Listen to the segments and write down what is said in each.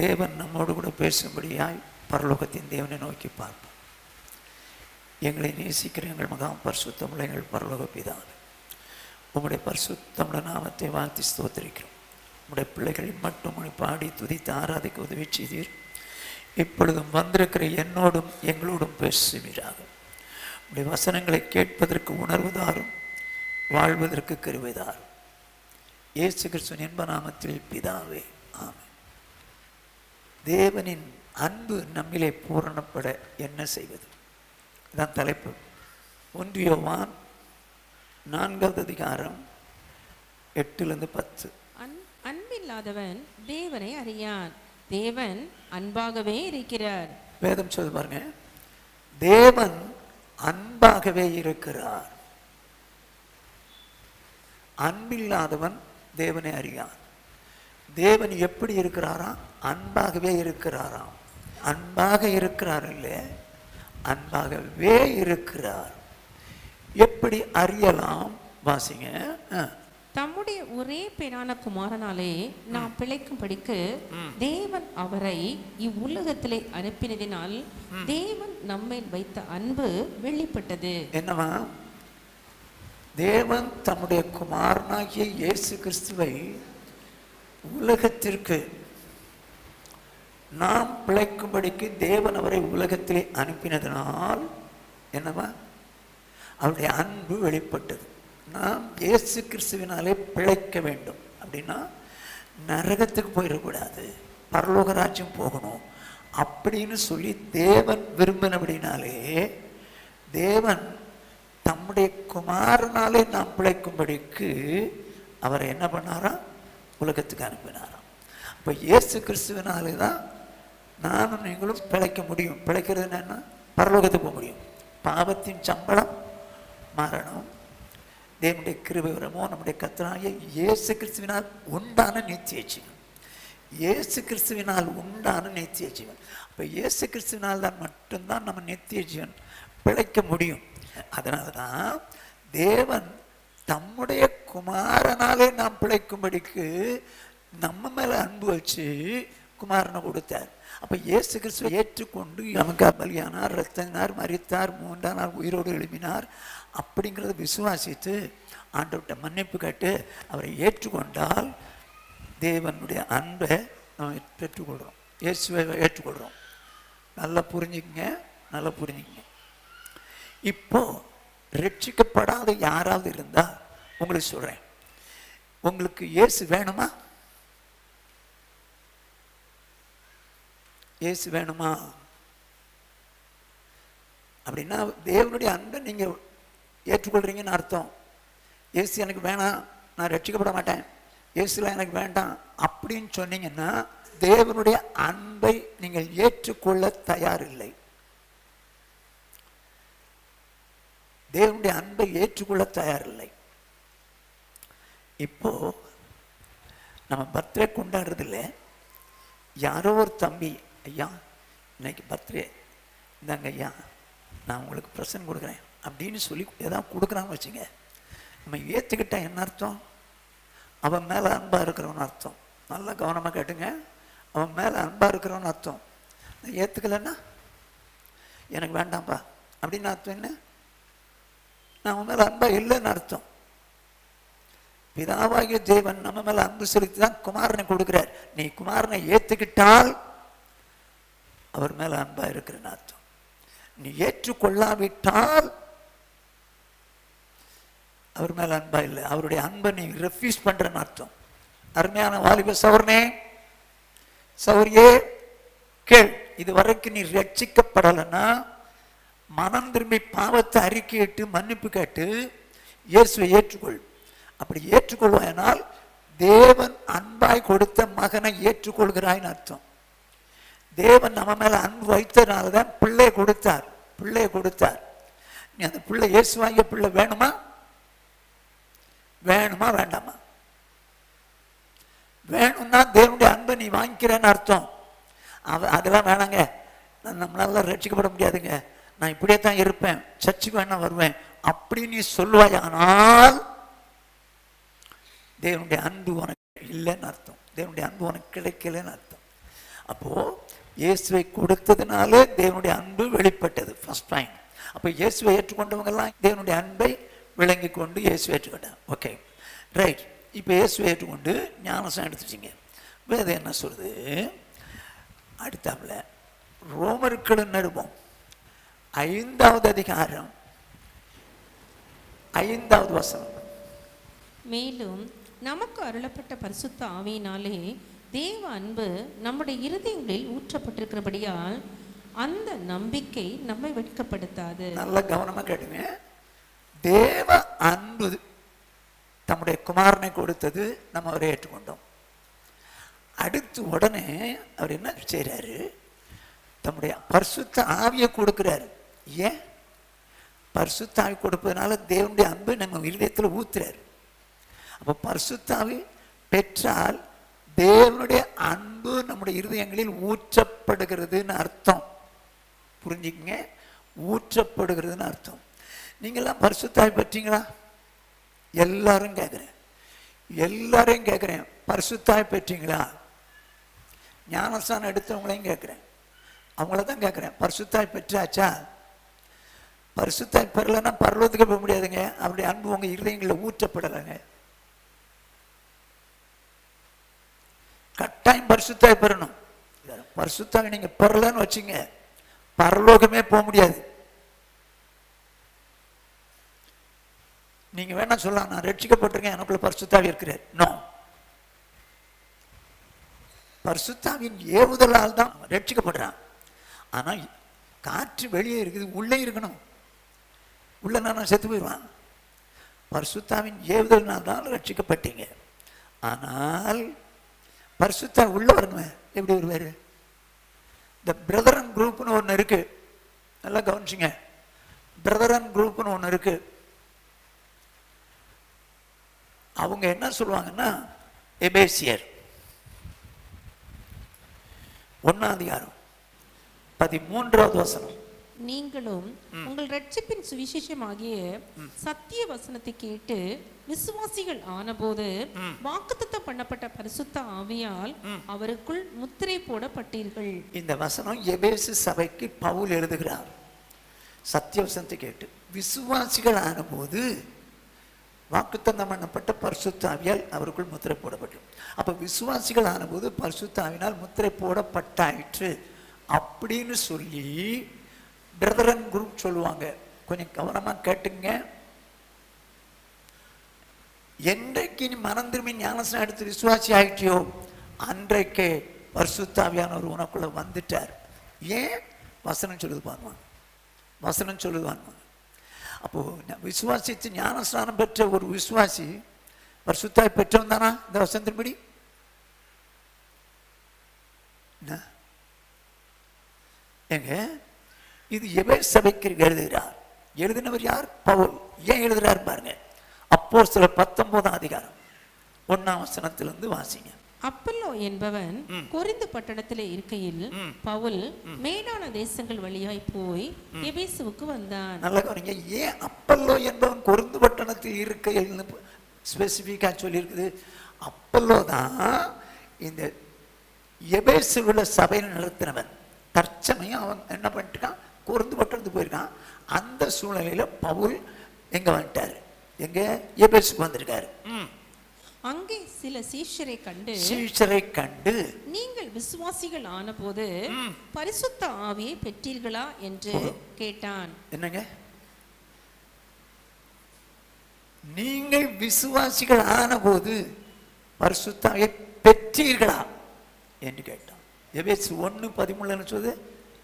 தேவன் நம்மோடு கூட பேசும்படியாய் பரலோகத்தின் தேவனை நோக்கி பார்ப்போம். எங்களை நேசிக்கிற எங்கள் மகா பரிசுத்தமுள்ள எங்கள் பரலோக பிதாவே, உம்முடைய பரிசுத்தமுள்ள நாமத்தை வாழ்த்தி ஸ்தோத்திரிக்கிறோம். உம்முடைய பிள்ளைகளை மட்டும் பாடி துதித்து ஆராதிக்க உதவி செய்தீர். இப்பொழுதும் வந்திருக்கிற என்னோடும் எங்களோடும் பேசுவீராக. உம்முடைய வசனங்களை கேட்பதற்கு உணர்வுதாரும், வாழ்வதற்கு கிருபைதாரும். இயேசு கிறிஸ்துவின் இன்ப நாமத்தில் பிதாவே, ஆமென். தேவனின் அன்பு நம்மிலே பூரணப்பட என்ன செய்வது? இதான் தலைப்பு. 1 யோவான் 4வது அதிகாரம் 8-10. அன்பில்லாதவன் தேவனை அறியான், தேவன் அன்பாகவே இருக்கிறார். வேதம் சொல்ல பாருங்க, தேவன் அன்பாகவே இருக்கிறார். அன்பில்லாதவன் தேவனை அறியான். தேவன் எப்படி இருக்கிறாரா? அன்பாகவே இருக்கிறாராம். அன்பாக இருக்கிறார் இல்லை, அன்பாகவே இருக்கிறார். எப்படி அறியலாம்? வாசிங்க. தம்முடைய ஒரே பேரான குமாரனாலே நாம் பிழைக்கும்படிக்கு தேவன் அவரை இவ்வுலகத்திலே அனுப்பினதினால் தேவன் நம்மேல் வைத்த அன்பு வெளிப்பட்டது. என்னவா? தேவன் தம்முடைய குமாரனாகிய இயேசு கிறிஸ்துவை உலகத்திற்கு நாம் பிழைக்கும்படிக்கு தேவன் அவரை உலகத்திலே அனுப்பினதனால் என்னவா? அவருடைய அன்பு வெளிப்பட்டது. நாம் இயேசு கிறிஸ்துவினாலே பிழைக்க வேண்டும். அப்படின்னா நரகத்துக்கு போயிடக்கூடாது, பரலோக ராஜ்யம் போகணும் அப்படின்னு சொல்லி தேவன் விரும்பினபடினாலே தேவன் தம்முடைய குமாரனாலே நாம் பிழைக்கும்படிக்கு அவரை என்ன பண்ணாரா? உலகத்துக்கு அனுப்பினாராம். இப்போ இயேசு கிறிஸ்துவினாலே தான் நானும் நீங்களும் பிழைக்க முடியும். பிழைக்கிறது என்னன்னா பரலோகத்துக்கு போக முடியும். பாவத்தின் சம்பளம் மரணம், தேவனுடைய கிருபை வரமோ நம்முடைய கர்த்தராகிய இயேசு கிறிஸ்துவினால் உண்டான நித்திய ஜீவன். இயேசு கிறிஸ்துவினால் உண்டான நித்திய ஜீவன். அப்போ இயேசு கிறிஸ்துவினால் தான் மட்டும்தான் நம்ம நித்திய ஜீவன் பிழைக்க முடியும். அதனால தான் தேவன் தம்முடைய குமாரனாலே நாம் பிழைக்கும்படிக்கு நம்ம மேலே அன்பு வச்சு குமாரனை கொடுத்தார். அப்போ இயேசு கிறிஸ்துவை ஏற்றுக்கொண்டு நமக்கு பலியானார், ரத்தனார், மரித்தார், 3ஆம் நாள் உயிரோடு எழுப்பினார் அப்படிங்கிறத விசுவாசித்து ஆண்டவர்கிட்ட மன்னிப்பு கேட்டு அவரை ஏற்றுக்கொண்டால் தேவனுடைய அன்பை நம்ம பெற்றுக்கொள்கிறோம். இயேசுவை ஏற்றுக்கொள்கிறோம். நல்லா புரிஞ்சுக்கங்க, நல்லா புரிஞ்சுக்கங்க. இப்போ ரட்சிக்கப்படாத யாராவது இருந்தால் உங்களுக்கு சொல்கிறேன், உங்களுக்கு இயேசு வேணுமா? இயேசு வேணுமா? அப்படின்னா தேவனுடைய அன்பை நீங்கள் ஏற்றுக்கொள்கிறீங்கன்னு அர்த்தம். இயேசு எனக்கு வேணாம், நான் ரட்சிக்கப்பட மாட்டேன், இயேசுலாம் எனக்கு வேண்டாம் அப்படின்னு சொன்னீங்கன்னா தேவனுடைய அன்பை நீங்கள் ஏற்றுக்கொள்ள தயாரில்லை. தேவனுடைய அன்பை ஏற்றுக்கொள்ள தயாரில்லை. இப்போ நம்ம பர்த்டே கொண்டாடுறதில்ல, யாரோ ஒரு தம்பி, ஐயா இன்னைக்கு பர்த்டே, இந்தாங்க ஐயா நான் உங்களுக்கு ப்ரெசன்ட் கொடுக்குறேன் அப்படின்னு சொல்லி ஏதாவது கொடுக்குறான்னு வச்சுங்க, நம்ம ஏற்றுக்கிட்டா என்ன அர்த்தம்? அவன் மேலே அன்பாக இருக்கிறவன் அர்த்தம். நல்லா கவனமாக கேட்டுங்க, அவன் மேலே அன்பாக இருக்கிறவன் அர்த்தம். நான் ஏற்றுக்கலைன்னா எனக்கு வேண்டாம்ப்பா அப்படின்னு அர்த்தம் என்ன? நான் அவன் மேலே அன்பாக இல்லைன்னு அர்த்தம். பிதாவாகிய தேவன் நம்ம மேலே அன்பு செலுத்தி தான் குமாரனை கொடுக்குறார். நீ குமாரனை ஏற்றுக்கிட்டால் அவர் மேலே அன்பாக இருக்கிறன்னு அர்த்தம். நீ ஏற்றுக்கொள்ளாவிட்டால் அவர் மேலே அன்பா இல்லை, அவருடைய அன்பை நீ ரெஃப்யூஸ் பண்றன்னு அர்த்தம். அருமையான வாலிப சௌரனே, சௌரியே கேள், இது வரைக்கும் நீ ரட்சிக்கப்படலைன்னா மனம் திரும்பி பாவத்தை அறிக்கையிட்டு மன்னிப்பு கேட்டு இயேசுவை ஏற்றுக்கொள். அப்படி ஏற்றுக்கொள்வானால் தேவன் அன்பாய் கொடுத்த மகனை ஏற்றுக்கொள்கிறாய்னு அர்த்தம். தேவன் நம்ம மேல அன்பு வைத்தனால தான் பிள்ளையை கொடுத்தார். பிள்ளையை கொடுத்தார். நீ அந்த பிள்ளை இயேசுவாகிய பிள்ளை வேணுமா? வேணுமா வேண்டாமா? வேணும்னா தேவனுடைய அன்பை நீ வாங்கிக்கிறேன்னு அர்த்தம். அதெல்லாம் வேணாங்க, நம்மளால ரட்சிக்கப்பட முடியாதுங்க, நான் இப்படியே தான் இருப்பேன், சர்ச்சுக்கு வேணா வருவேன் அப்படின்னு நீ சொல்லுவாயானால் தேவனுடைய அன்பு உனக்கு இல்லைன்னு அர்த்தம். தேவனுடைய அன்பு உனக்கு கிடைக்கலன்னு அர்த்தம். அப்போ இயேசுவை கொடுத்ததுனால தேவனுடைய அன்பு வெளிப்பட்டது. First point. அப்போ இயேசுவை ஏற்றுக்கொண்டவங்கெல்லாம் தேவனுடைய அன்பை விளங்கி கொண்டு இயேசுவை ஏற்றுக்கொண்டாங்க. Okay, right. இப்போ இயேசுவை ஏற்றுக்கொண்டு ஞானஸ்நானம் எடுத்துச்சிங்க. வேதம் என்ன சொல்லுது? அடுத்தாப்புல ரோமர்கள் நிருபம் 5வது அதிகாரம் 5வது வசனம். மேலும் நமக்கு அருளப்பட்ட பரிசுத்த ஆவியினாலே தேவ அன்பு நம்முடைய இருதயங்களில் ஊற்றப்பட்டிருக்கிறபடியால் அந்த நம்பிக்கை நம்மை வெட்கப்படுத்தாது. நல்ல கவனமா கேட்டுங்க. தேவ அன்பு தம்முடைய குமாரனை கொடுத்தது, நம்ம அவரை ஏற்றுக்கொண்டோம். அடுத்து உடனே அவர் என்ன செய்யறாரு? தம்முடைய பரிசுத்த ஆவியை கொடுக்கிறாரு. ஏன்? பரிசுத்த ஆவி கொடுப்பதனால தேவனுடைய அன்பு நம்ம இருதயத்தில் ஊத்துறாரு. அப்போ பரிசுத்த ஆவி பெற்றால் தேவனுடைய அன்பு நம்முடைய இருதயங்களில் ஊற்றப்படுகிறதுன்னு அர்த்தம். புரிஞ்சுக்கங்க, ஊற்றப்படுகிறதுன்னு அர்த்தம். நீங்களாம் பரிசுத்த ஆவி பெற்றீங்களா? எல்லாரும் கேட்குறேன், எல்லாரையும் கேட்குறேன், பரிசுத்த ஆவி பெற்றீங்களா? ஞானஸ்நானம் எடுத்தவங்களையும் கேட்குறேன், அவங்கள தான் கேட்குறேன், பரிசுத்த ஆவி பெற்றாச்சா? பரிசுத்த ஆவி பெறலைன்னா பரலோகத்துக்கு போக முடியாதுங்க. அவருடைய அன்பு உங்க இருதயங்களில் ஊற்றப்படலைங்க. கட்டாயம் பரிசுத்த ஆவி பெறணும். பரிசுத்த ஆவி நீங்க பெறலன்னு வச்சுங்க, பரலோகமே போக முடியாது. நீங்க வேணா சொல்லலாம், நான் ரட்சிக்கப்பட்டிருக்கேன், எனக்குள்ள பரிசுத்த ஆவி இருக்கிறார். நோ, பரிசுத்த ஆவியின் ஏவுதலால் தான் ரட்சிக்கப்படுறான். ஆனா காற்று வெளியே இருக்குது, உள்ளே இருக்கணும். உள்ள நான் செத்து போயிடுவான். பரிசுத்த ஆவியின் ஏவுதல்னால் தான் ரட்சிக்கப்பட்டீங்க. ஆனால் பரிசுத்த உள்ள வரணுமே, எப்படி வருவாரு? இந்த பிரதரன் குரூப்னு ஒன்று இருக்கு, நல்லா கவனிச்சிங்க. பிரதரன் குரூப்னு ஒன்று இருக்கு. அவங்க என்ன சொல்லுவாங்கன்னா, எபேசியர் 1ஆம் அதிகாரம் 13வது வசனம். நீங்களும் உங்கள் ரட்சிப்பின் சுவிசேஷமாகிய சத்திய வசனத்தை கேட்டு விசுவாசிகள் ஆனபோது வாக்குத்தத்தம் பண்ணப்பட்ட பரிசுத்த ஆவியால் அவருக்குள் முத்திரை போடப்பட்டீர்கள். இந்த வசனம் எபேசு சபைக்கு பவுல் எழுதுகிறார். சத்திய வசனத்தை கேட்டு விசுவாசிகள் ஆனபோது வாக்குத்தத்தம் பண்ணப்பட்ட பரிசுத்த ஆவியால் அவருக்குள் முத்திரை போடப்பட்டு. அப்ப விசுவாசிகள் ஆனபோது பரிசுத்த ஆவியினால் முத்திரை போடப்பட்டாயிற்று அப்படின்னு சொல்லி பிரதரன் குரூப் சொல்லுவாங்க. கொஞ்சம் கவனமா கேட்டுங்க. என்றைக்கு நீ மனம் திரும்பி ஞானஸ்நானம் எடுத்து விசுவாசி ஆயிட்டியோ அன்றைக்கே பரிசுத்த ஆவியானவர் உனக்குள்ள வந்துட்டார். ஏன்? வசனம் சொல்லுது பாருவாங்க, வசனம் சொல்லுவாங்க. அப்போ விசுவாசித்து ஞானஸ்நானம் பெற்ற ஒரு விசுவாசி பரிசுத்த ஆவி பெற்றவன் தானா? இந்த வசனத்தின்படி எங்க இது எபேசு சபைக்கு எழுதுகிறார். எழுதினவர் யார்? பவுல். ஏன் எழுதுறார் பாருங்க. அப்போஸ்தலர் 19ஆம் அதிகாரம் 1ஆம் வசனத்திலிருந்து வாசிங்க. அப்பல்லோ என்பவன் கொரிந்து பட்டணத்திலே இருக்கையில் பவுல் மேடான தேசங்கள் வழியாய் போய் எபேசுவுக்கு வந்தான். நல்லா கவனிங்க. ஏன் அப்பல்லோ என்பவன் கொரிந்து பட்டணத்தில் இருக்கையில் ஸ்பெசிஃபிக்கா சொல்லி இருக்குது? அப்பல்லோ தான் இந்த எபேசுல சபையில் நடத்தினவன். தற்சமயம் அவன் என்ன பண்ணிட்டான்? கொரிந்து பட்டணத்துக்கு போயிருக்கான். அந்த சூழ்நிலையில பவுல் எங்க வந்துட்டாரு? எங்க? எபேசுக்கு வந்திருக்காரு. அங்கே சில சீஷரை கண்டு நீங்கள் விசுவாசிகள் ஆனபோது பரிசுத்த ஆவியை பெற்றீர்களா என்று கேட்டான். என்னங்க? நீங்கள் விசுவாசிகள் ஆனபோது பரிசுத்த ஆவியை பெற்றீர்களா என்று கேட்டான். எபேசு 1:13 சொல்லுது,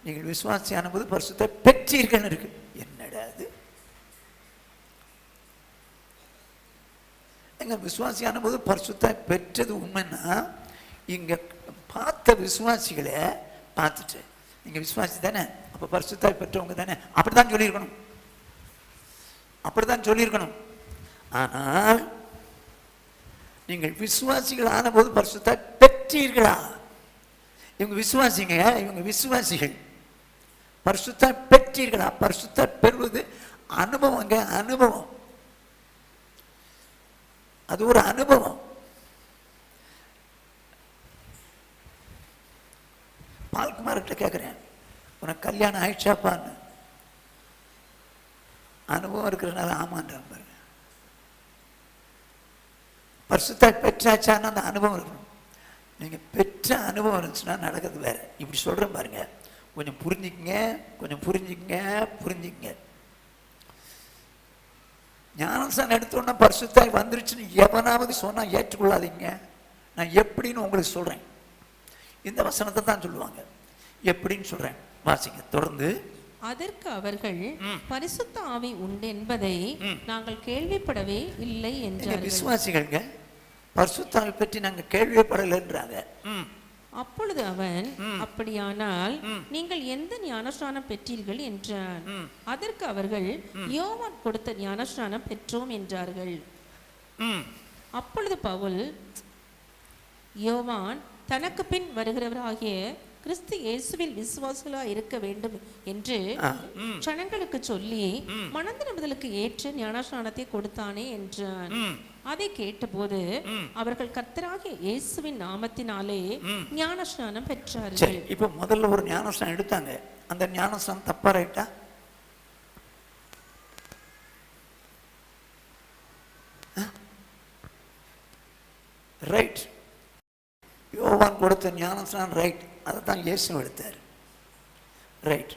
நீங்கள் விசுவாசி ஆனபோது பரிசுத்த பெற்றீர்கள் இருக்கு. என்னடா அது? எங்க விசுவாசியான போது பரிசுத்த பெற்றது உண்மைன்னா, இங்க பார்த்த விசுவாசிகளை பார்த்துட்டு நீங்க விசுவாசி தானே, அப்ப பரிசுத்த பெற்றவங்க தானே, அப்படித்தான் சொல்லியிருக்கணும், அப்படித்தான் சொல்லியிருக்கணும். ஆனால் நீங்கள் விசுவாசிகள் ஆன போது பரிசுத்த பெற்றீர்களா? இவங்க விசுவாசிங்க, இவங்க விசுவாசிகள். பரிசுத்த பெற்றீர்களா? பரிசுத்த பெறுவது அனுபவங்க, அனுபவம். அது ஒரு அனுபவம். பால்குமார்கிட்ட கேட்குறேன், உனக்கு கல்யாணம் ஆயிடுச்சாப்பான்னு. அனுபவம் இருக்கிறதுனால ஆமான்றான் பாருங்க. பரிசுத்தாய் பெற்றாச்சான்னு அந்த அனுபவம் இருக்கணும். நீங்கள் பெற்ற அனுபவம் இருந்துச்சுன்னா நடக்கிறது வேற. இப்படி சொல்கிறேன் பாருங்க, கொஞ்சம் புரிஞ்சுக்கங்க, கொஞ்சம் புரிஞ்சுக்கங்க, புரிஞ்சுக்கங்க. ஞானஸ்தானம் எடுத்தோன்னா பரிசுத்தாய் வந்துருச்சுன்னு எவனாவது சொன்னால் ஏற்றுக்கொள்ளாதீங்க. நான் எப்படின்னு உங்களுக்கு சொல்கிறேன். இந்த வசனத்தை தான் சொல்லுவாங்க. எப்படின்னு சொல்கிறேன், வாசிங்க தொடர்ந்து. அதற்கு அவர்கள் பரிசுத்த ஆவி உண்டு என்பதை நாங்கள் கேள்விப்படவே இல்லை என்றார்கள். விசுவாசிகள்ங்க பரிசுத்த ஆவி பற்றி நாங்கள் கேள்விப்படலைன்றாங்க. அப்பொழுது அவன், அப்படியானால் நீங்கள் எந்த ஞானஸ்நானம் பெற்றீர்கள் என்றான். அதற்கு அவர்கள், யோவான் கொடுத்த ஞானஸ்நானம் பெற்றோம் என்றார்கள். அப்பொழுது பவுல், யோவான் தனக்கு பின் வருகிறவராகிய கிறிஸ்து இயேசுவில் விசுவாசிகளா இருக்க வேண்டும் என்று ஜனங்களுக்கு சொல்லி மனந்திரும்புதலுக்கு ஏற்ற ஞானஸ்நானத்தை கொடுத்தானே என்றான். அதை கேட்டபோது அவர்கள் கர்த்தராகிய இயேசுவின் நாமத்தினாலே ஞானஸ்நானம் பெற்றார்கள். இப்ப முதல்ல ஒரு ஞானஸ்நானம் எடுத்தாங்க. அந்த ஞானஸ்நானம் தப்பா ரைட்டா? ரைட். யோவான் கொடுத்த ஞானஸ்நானம் ரைட், அதை தான் இயேசு எடுத்தார். ரைட்.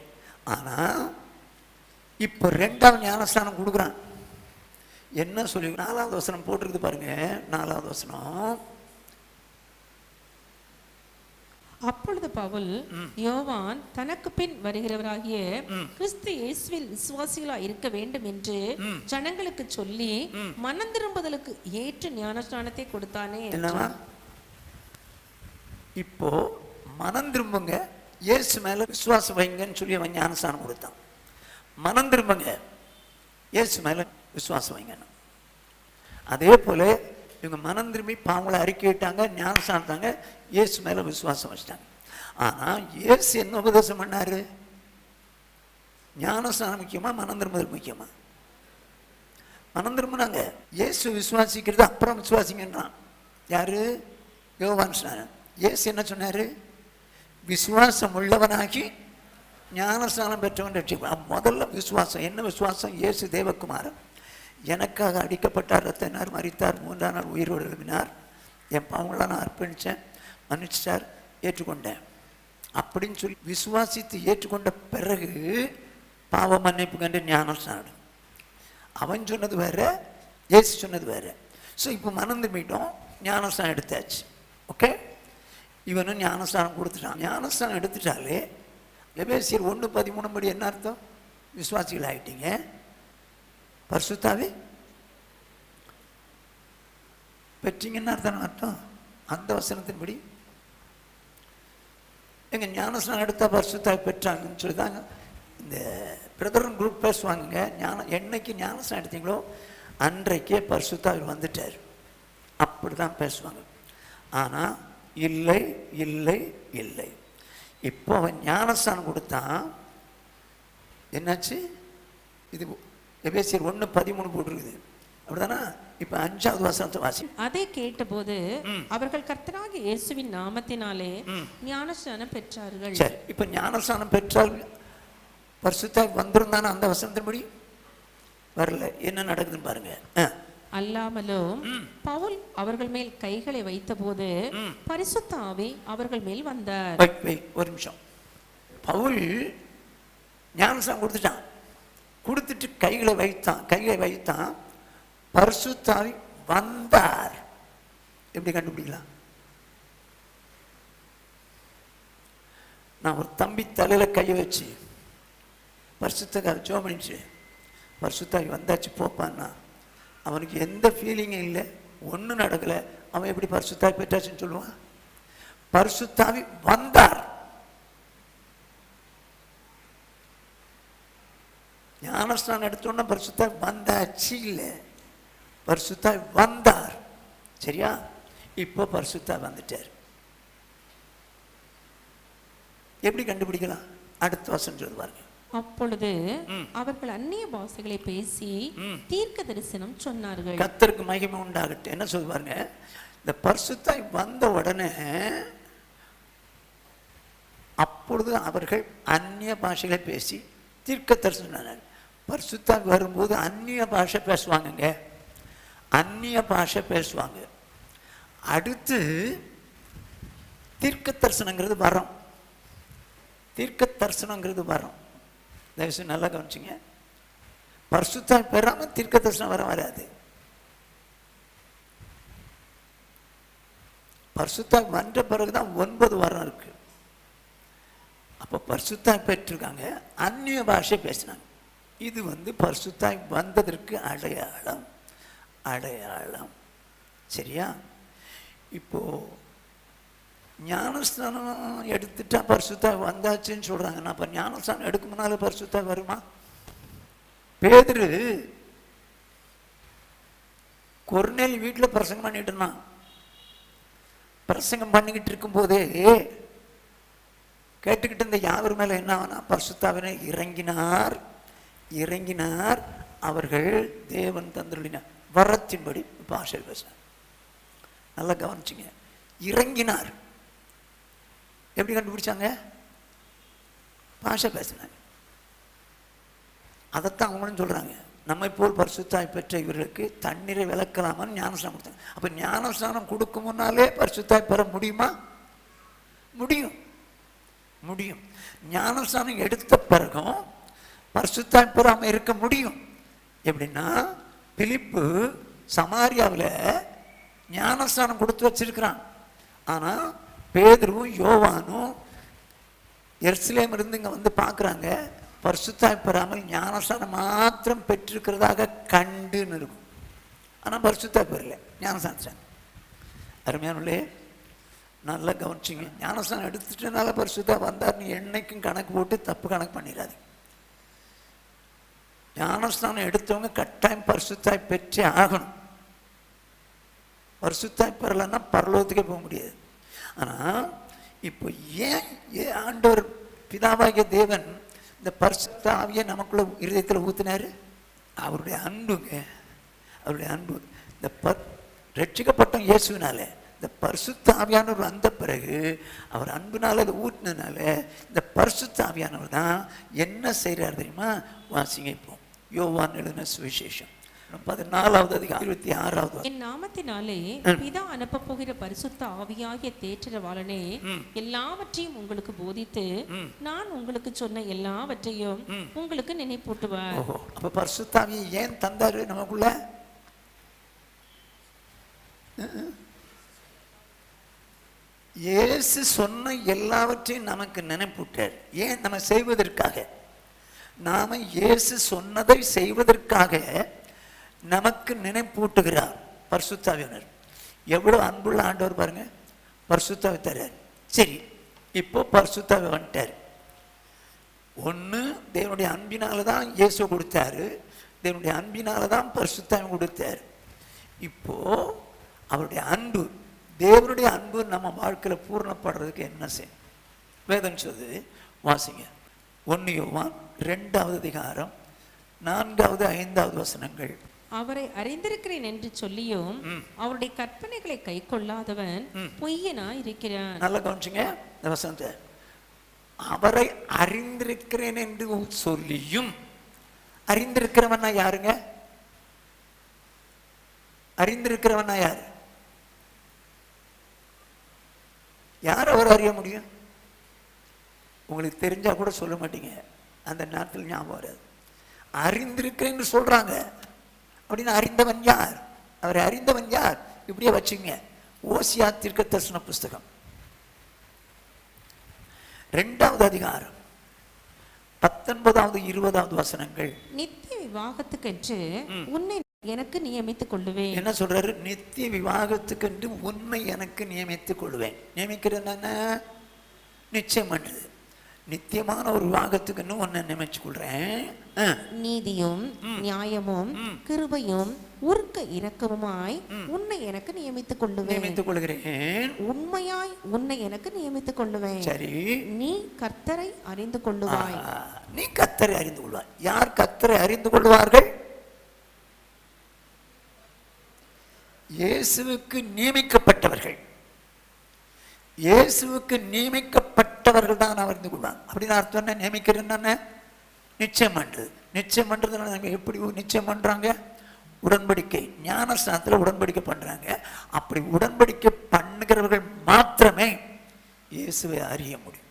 ஆனால் இப்போ ரெண்டாவது ஞானஸ்நானம் கொடுக்குறான். என்ன சொல்லி 4வது வசனம் போட்டிருக்குது பாருங்க. 4வது வசனம். அப்பொழுது பவுல், யோவான் தனக்கு பின் வருகிறவராகிய கிறிஸ்து இயேசுவில் விசுவாசிகளா இருக்க வேண்டும் என்று ஜனங்களுக்கு சொல்லி மனந்திரும்புதலுக்கு ஏற்ற ஞானஸ்நானத்தை கொடுத்தானே. என்னவா? இப்போ மனம் திரும்புங்க, இயேசு மேல விசுவாசம் வைங்கன்னு சொல்லி அவன் ஞானஸ்நானம் கொடுத்தான். மனம் திரும்புங்க, இயேசு மேல விசுவாசம் வைங்கன்னு. அதே போல இவங்க மனம் திரும்பி பாவங்களை அறிக்கையிட்டாங்க, ஞானஸ்நானத்தாங்க, இயேசு மேல விசுவாசம் வச்சிட்டாங்க. ஆனா இயேசு என்ன உபதேசம் பண்ணாரு? ஞானஸ்நானம் முக்கியமா, மனம் திரும்புதல் முக்கியமா? மனம் திரும்பினாங்க. இயேசு விசுவாசிக்கிறது அப்புறம் விசுவாசிங்கன்றான். யாரு? யோவான் ஸ்நானன். இயேசு என்ன சொன்னாரு? விசுவாசம் உள்ளவனாகி ஞானஸ்நானம் பெற்றவன் ரட்சிப்பான். முதல்ல விசுவாசம். என்ன விசுவாசம்? இயேசு தேவகுமாரன் எனக்காக அடிக்கப்பட்டார், ரத்தனார், மரித்தார், 3ஆம் நாள் உயிரோடு எழுப்பினார், என் பாவங்களாம் நான் அர்ப்பணித்தேன், மன்னிச்சிட்டார், ஏற்றுக்கொண்டேன் அப்படின்னு சொல்லி விசுவாசித்து ஏற்றுக்கொண்ட பிறகு பாவ மன்னிப்பு கண்டு ஞானஸ்நானம். அவன் சொன்னது வேற, இயேசு சொன்னது வேற. ஸோ இப்போ மனம் திரும்பிட்டோம், ஞானஸ்நானம் எடுத்தாச்சு. ஓகே, இவனும் ஞானஸ்நானம் கொடுத்துட்டான். ஞானஸ்நானம் எடுத்துட்டாலே எபேசியர் 1:13 படி என்ன அர்த்தம்? விசுவாசிகள் ஆகிட்டீங்க, பரிசுத்தாவே பெற்றீங்கன்னு அர்த்தம். அந்த வசனத்தின்படி எங்க ஞானஸ்நானம் எடுத்தா பரிசுத்தாவை பெற்றாங்கன்னு சொல்லி தாங்க இந்த பிரதரன் குரூப் பேசுவாங்க. என்னைக்கு ஞானஸ்நானம் எடுத்தீங்களோ அன்றைக்கே பரிசுத்தாவில் வந்துட்டார், அப்படிதான் பேசுவாங்க. ஆனா இல்லை இல்லை இல்லை. இப்போ அவன் ஞானஸ்நானம் கொடுத்தான், என்னாச்சு? இது எபேசியர் 1:13 போட்டிருக்குது, அப்படிதானா? இப்ப 5வது வசனத்தை வாசி. அதை கேட்டபோது அவர்கள் கர்த்தராகிய இயேசுவின் நாமத்தினாலே ஞானஸ்நானம் பெற்றார்கள். சரி, இப்ப ஞானஸ்நானம் பெற்றால் பரிசுத்தாய் வந்திருந்தானே அந்த வசனத்தின்படி வரல. என்ன நடக்குதுன்னு பாருங்க. அல்லாமலும் பவுல் அவர்கள் மேல் கைகளை வைத்தபோது பரிசுத்த ஆவி அவர்கள் மேல் வந்தார். ஒரு நிமிஷம். பவுல் ஞானஸ்நானம் கொடுத்துட்டான், கொடுத்துட்டு கைகளை வைத்தான், பரிசுத்த ஆவி வந்தார். எப்படி கண்டுபிடிக்கலாம்? நான் ஒரு தம்பி தலையில கையை வச்சு பரிசுத்த ஜோம் பண்ணிச்சு, பரிசுத்தாவி வந்தாச்சு போப்பான்னா அவனுக்கு எந்த ஃபீலிங்கும் இல்லை, ஒன்றும் நடக்கலை, அவன் எப்படி பரிசுத்தாவி பெற்றாச்சுன்னு சொல்லுவான்? பரிசுத்தாவி வந்தார். ஞானஸ்நானம் எடுத்தோன்னா பரிசுத்தாவி வந்தாச்சு இல்லை, பரிசுத்தாவி வந்தார். சரியா? இப்போ பரிசுத்தாவி வந்துட்டார். எப்படி கண்டுபிடிக்கலாம்? அடுத்த வசனம் சொல்லி பாருங்க. அப்பொழுது அவர்கள் அந்நிய பாஷைகளை பேசி தீர்க்க தரிசனம் சொன்னார்கள். கர்த்தருக்கு மகிமை உண்டாகட்டும். என்ன சொல்லுவாருங்க? இந்த பரிசுத்தாய் வந்த உடனே அப்பொழுது அவர்கள் அந்நிய பாஷைகளை பேசி தீர்க்க தரிசனம். பரிசுத்தாவி வரும்போது அந்நிய பாஷை பேசுவாங்கங்க, அந்நிய பாஷை பேசுவாங்க. அடுத்து தீர்க்க தரிசனங்கிறது வரும், தீர்க்க தரிசனங்கிறது வரும். தயவுசெய்து நல்லா கவனிச்சிங்க. பரிசுத்தாவி பெறாமல் தீர்க்க தரிசனம் வராது. பரிசுத்தாவி வந்த பிறகுதான் 9 வாரம் இருக்கு. அப்போ பரிசுத்தாவி பெற்றிருக்காங்க, அந்நிய பாஷை பேசினாங்க. இது பரிசுத்தாவி வந்ததற்கு அடையாளம், அடையாளம். சரியா? இப்போ ஞானஸ்தானம் எடுத்துட்டா பரிசுத்தாவி வந்தாச்சுன்னு சொல்றாங்க. அப்ப ஞானஸ்தானம் எடுக்க முன்னால பரிசுத்தாவி வருமா? பேதுரு கொர்நேலி வீட்டில் பிரசங்கம் பண்ணிட்டு இருந்தான். பிரசங்கம் பண்ணிக்கிட்டு இருக்கும் போதே கேட்டுக்கிட்டு இருந்த யாவர் மேல என்ன ஆனா பரிசுத்தாவினை இறங்கினார், இறங்கினார். அவர்கள் தேவன் தந்தருளினார் வரத்தின்படி பாஷை பேசினார். நல்லா கவனிச்சுங்க, இறங்கினார். எப்படி கண்டுபிடிச்சாங்க? பாஷை பேசினாங்க. அதைத்தான் அவங்களும் சொல்றாங்க, நம்மை போல் பரிசுத்தாய் பெற்ற இவர்களுக்கு தண்ணீரை விளக்கலாமான்னு ஞானஸ்தானம் கொடுத்தாங்க. அப்ப ஞானஸ்தானம் கொடுக்கும் முன்னாலே பரிசுத்தாய் பெற முடியுமா? முடியும், முடியும். ஞானஸ்தானம் எடுத்த பிறகும் பரிசுத்தாய் பெறாம இருக்க முடியும். எப்படின்னா, பிலிப்பு சமாரியாவில் ஞானஸ்தானம் கொடுத்து வச்சிருக்கிறான். ஆனா பேதுருவும் யோவானும் எருசலேம் இருந்து இங்க பார்க்குறாங்க. பரிசுத்தாய் பெறாமல் ஞானஸ்தானம் மாத்திரம் பெற்றிருக்கிறதாக கண்டுன்னு இருக்கும். ஆனால் பரிசுத்தாய் பெறல, ஞானஸ்தானம். அருமையானே, நல்லா கவனிச்சிங்க. ஞானஸ்தானம் எடுத்துட்டனால பரிசுத்தாய் வந்தார்னு என்னைக்கும் கணக்கு போட்டு தப்பு கணக்கு பண்ணிடாது. ஞானஸ்தானம் எடுத்தவங்க கட்டாயம் பரிசுத்தாய் பெற்றே ஆகணும். பரிசுத்தாய் பெறலைன்னா பரலோகத்துக்கே போக முடியாது. ஆனால் இப்போ ஏன் ஆண்டவர் பிதாவாகிய தேவன் இந்த பரிசுத்த ஆவியை நமக்குள்ள இருதயத்தில் ஊற்றினாரு? அவருடைய அன்புங்க, அவருடைய அன்பு. இந்த ரட்சிக்கப்பட்ட இயேசுனால இந்த பரிசுத்த ஆவியானவர் வந்த பிறகு அவர் அன்புனால அதை ஊற்றினால இந்த பரிசுத்த ஆவியானவர் தான் என்ன செய்கிறார் தெரியுமா? வாசிங்க. இப்போ யோவான் எழுதின சுவிசேஷம் 14வது அதிகாரம் 26வது. என் நாமத்தினாலே பிதா அனுப்ப போகிற பரிசுத்த ஆவியாகிய தேற்றரவாளனே எல்லாவற்றையும் உங்களுக்கு போதித்து நான் உங்களுக்கு சொன்ன எல்லாவற்றையும் உங்களுக்கு நினைப்பூட்டுவார். அப்ப பரிசுத்த ஆவியை ஏன் தந்தாரு நமக்குள்ள? இயேசு சொன்ன எல்லாவற்றையும் நமக்கு நினைப்பூட்டார். ஏன்? நம்ம செய்வதற்காக. நாம இயேசு சொன்னதை செய்வதற்காக நமக்கு நினைப்பூட்டுகிறார் பரிசுத்த ஆவியானவர். எவ்வளவு அன்புள்ள ஆண்டவர் பாருங்க, பரிசுத்த ஆவி தர்றார். சரி, இப்போ பரிசுத்த ஆவி வந்துட்டார். ஒன்று தேவனுடைய அன்பினால தான் இயேசு கொடுத்தாரு, தேவனுடைய அன்பினால தான் பரிசுத்த ஆவி கொடுத்தார். இப்போ அவருடைய அன்பு, தேவனுடைய அன்பு நம்ம வாழ்க்கையில் பூர்ணப்படுறதுக்கு என்ன செய்யும்? வேதம் சொல்லுது, வாசிங்க. 1 யோவான் 2வது அதிகாரம் 4வது 5வது வசனங்கள். அவரை அறிந்திருக்கிறேன் என்று சொல்லியும் அவருடைய கற்பனைகளை கை கொள்ளாதவன் பொய்யனா இருக்கிறான். நல்லா கவனிச்சுங்க இந்த வசனத்தை. அவரை அறிந்திருக்கிறேன் என்று சொல்லியும், அறிந்திருக்கிறவனா யாருங்க? அறிந்திருக்கிறவனா யாரு? யார் அவர் அறிய முடியும்? உங்களுக்கு தெரிஞ்சா கூட சொல்ல மாட்டீங்க, அந்த நேரத்தில் ஞாபகம் வராது. அறிந்திருக்கிறேன்னு சொல்றாங்க அப்படின்னு அறிந்தவன் யார்? அவரை அறிந்தவன் யார்? இப்படியே வச்சுங்க. ஓசியா தீர்க்கதரிசன புஸ்தகம் 2வது அதிகாரம் 19வது 20வது வசனங்கள். நித்திய விவாகத்துக்கென்று உன்னை எனக்கு நியமித்துக் கொள்ளுவேன். என்ன சொல்றாரு? நித்திய விவாகத்துக்கென்று உன்னை எனக்கு நியமித்துக் கொள்வேன். நியமிக்கிறது என்ன? நிச்சயம் பண்றது. நித்தியமான ஒரு விவாகத்துக்குன்னு ஒன்னை நியமிச்சு கொள்றேன். நீதியும் நியாயமும் கிருபையும் உருக்க இரக்கமுமாய் உன்னை எனக்கு நியமித்துக் கொள்ளுவேன். நியமித்துக் கொள்கிறேன். உண்மையாய் உன்னை எனக்கு நியமித்துக் கொள்ளுவேன். சரி, நீ கர்த்தரை அறிந்து கொள்ளுவாய். நீ கர்த்தரை அறிந்து கொள்வாய். யார் கர்த்தரை அறிந்து கொள்வார்கள்? இயேசுவுக்கு நியமிக்கப்பட்டவர்கள். இயேசுவுக்கு நியமிக்கப்பட்ட நியமிக்கப்பட்டவர்கள் தான் அறிந்து கொள்வாங்க. அப்படின்னு அர்த்தம் என்ன? நியமிக்கிறேன்னு நிச்சயம் பண்றது. நிச்சயம் பண்றதுனால நம்ம எப்படி நிச்சயம் பண்றாங்க? உடன்படிக்கை, ஞானஸ்நானத்தில் உடன்படிக்கை பண்றாங்க. அப்படி உடன்படிக்கை பண்ணுகிறவர்கள் மாத்திரமே இயேசுவை அறிய முடியும்.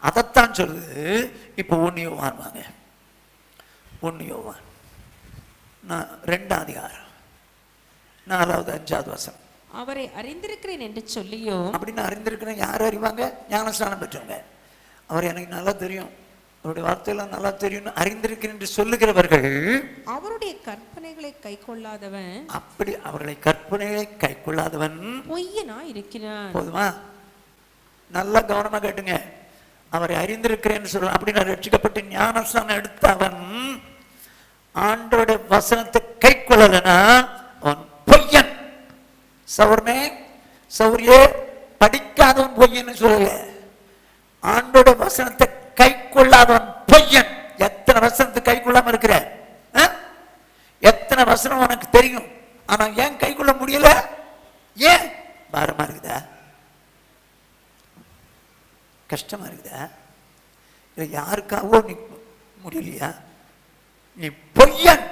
அதைத்தான் சொல்லுது. இப்போ 1 யோவான் வாங்க. 1 யோவான் 2ஆம் அதிகாரம் 4வது 5வது வசனம். அவரை அறிந்திருக்கிறேன் என்று சொல்லியும். அப்படின்னு அறிந்திருக்கிறேன் யார் அறிவாங்க? ஞானஸ்நானம் பெற்றவங்க. அவர் எனக்கு நல்லா தெரியும், அவருடைய வார்த்தையெல்லாம் நல்லா தெரியும் அறிந்திருக்கிறேன் என்று சொல்லுகிறவர்கள் அவருடைய கற்பனைகளை கை கொள்ளாதவன். அப்படி அவர்களை கற்பனைகளை கை கொள்ளாதவன் பொய்யனா இருக்கிறான். போதுமா? நல்லா கவனமா கேட்டுங்க. அவரை அறிந்திருக்கிறேன்னு சொல்ல அப்படின்னு ரட்சிக்கப்பட்டு ஞானஸ்நானம் எடுத்தவன் ஆண்டோட வசனத்தை கை கொள்ளலனா அவன் பொய்யன். சௌர்ணே சௌரியே, படிக்காதவன் பொய்யன்னு சொல்லல, ஆண்டோட வசனத்தை கை கொள்ளாதவன் பொய்யன். எத்தனை வசனத்தை கை கொள்ளாம இருக்கிற? எத்தனை வசனம் உனக்கு தெரியும், ஆனா ஏன் கை கொள்ள முடியல? ஏன்? பாரமா இருக்குதா? கஷ்டமா இருக்குதா? இல்லை யாருக்காவோ நீ முடியலையா? நீ பொய்யன்.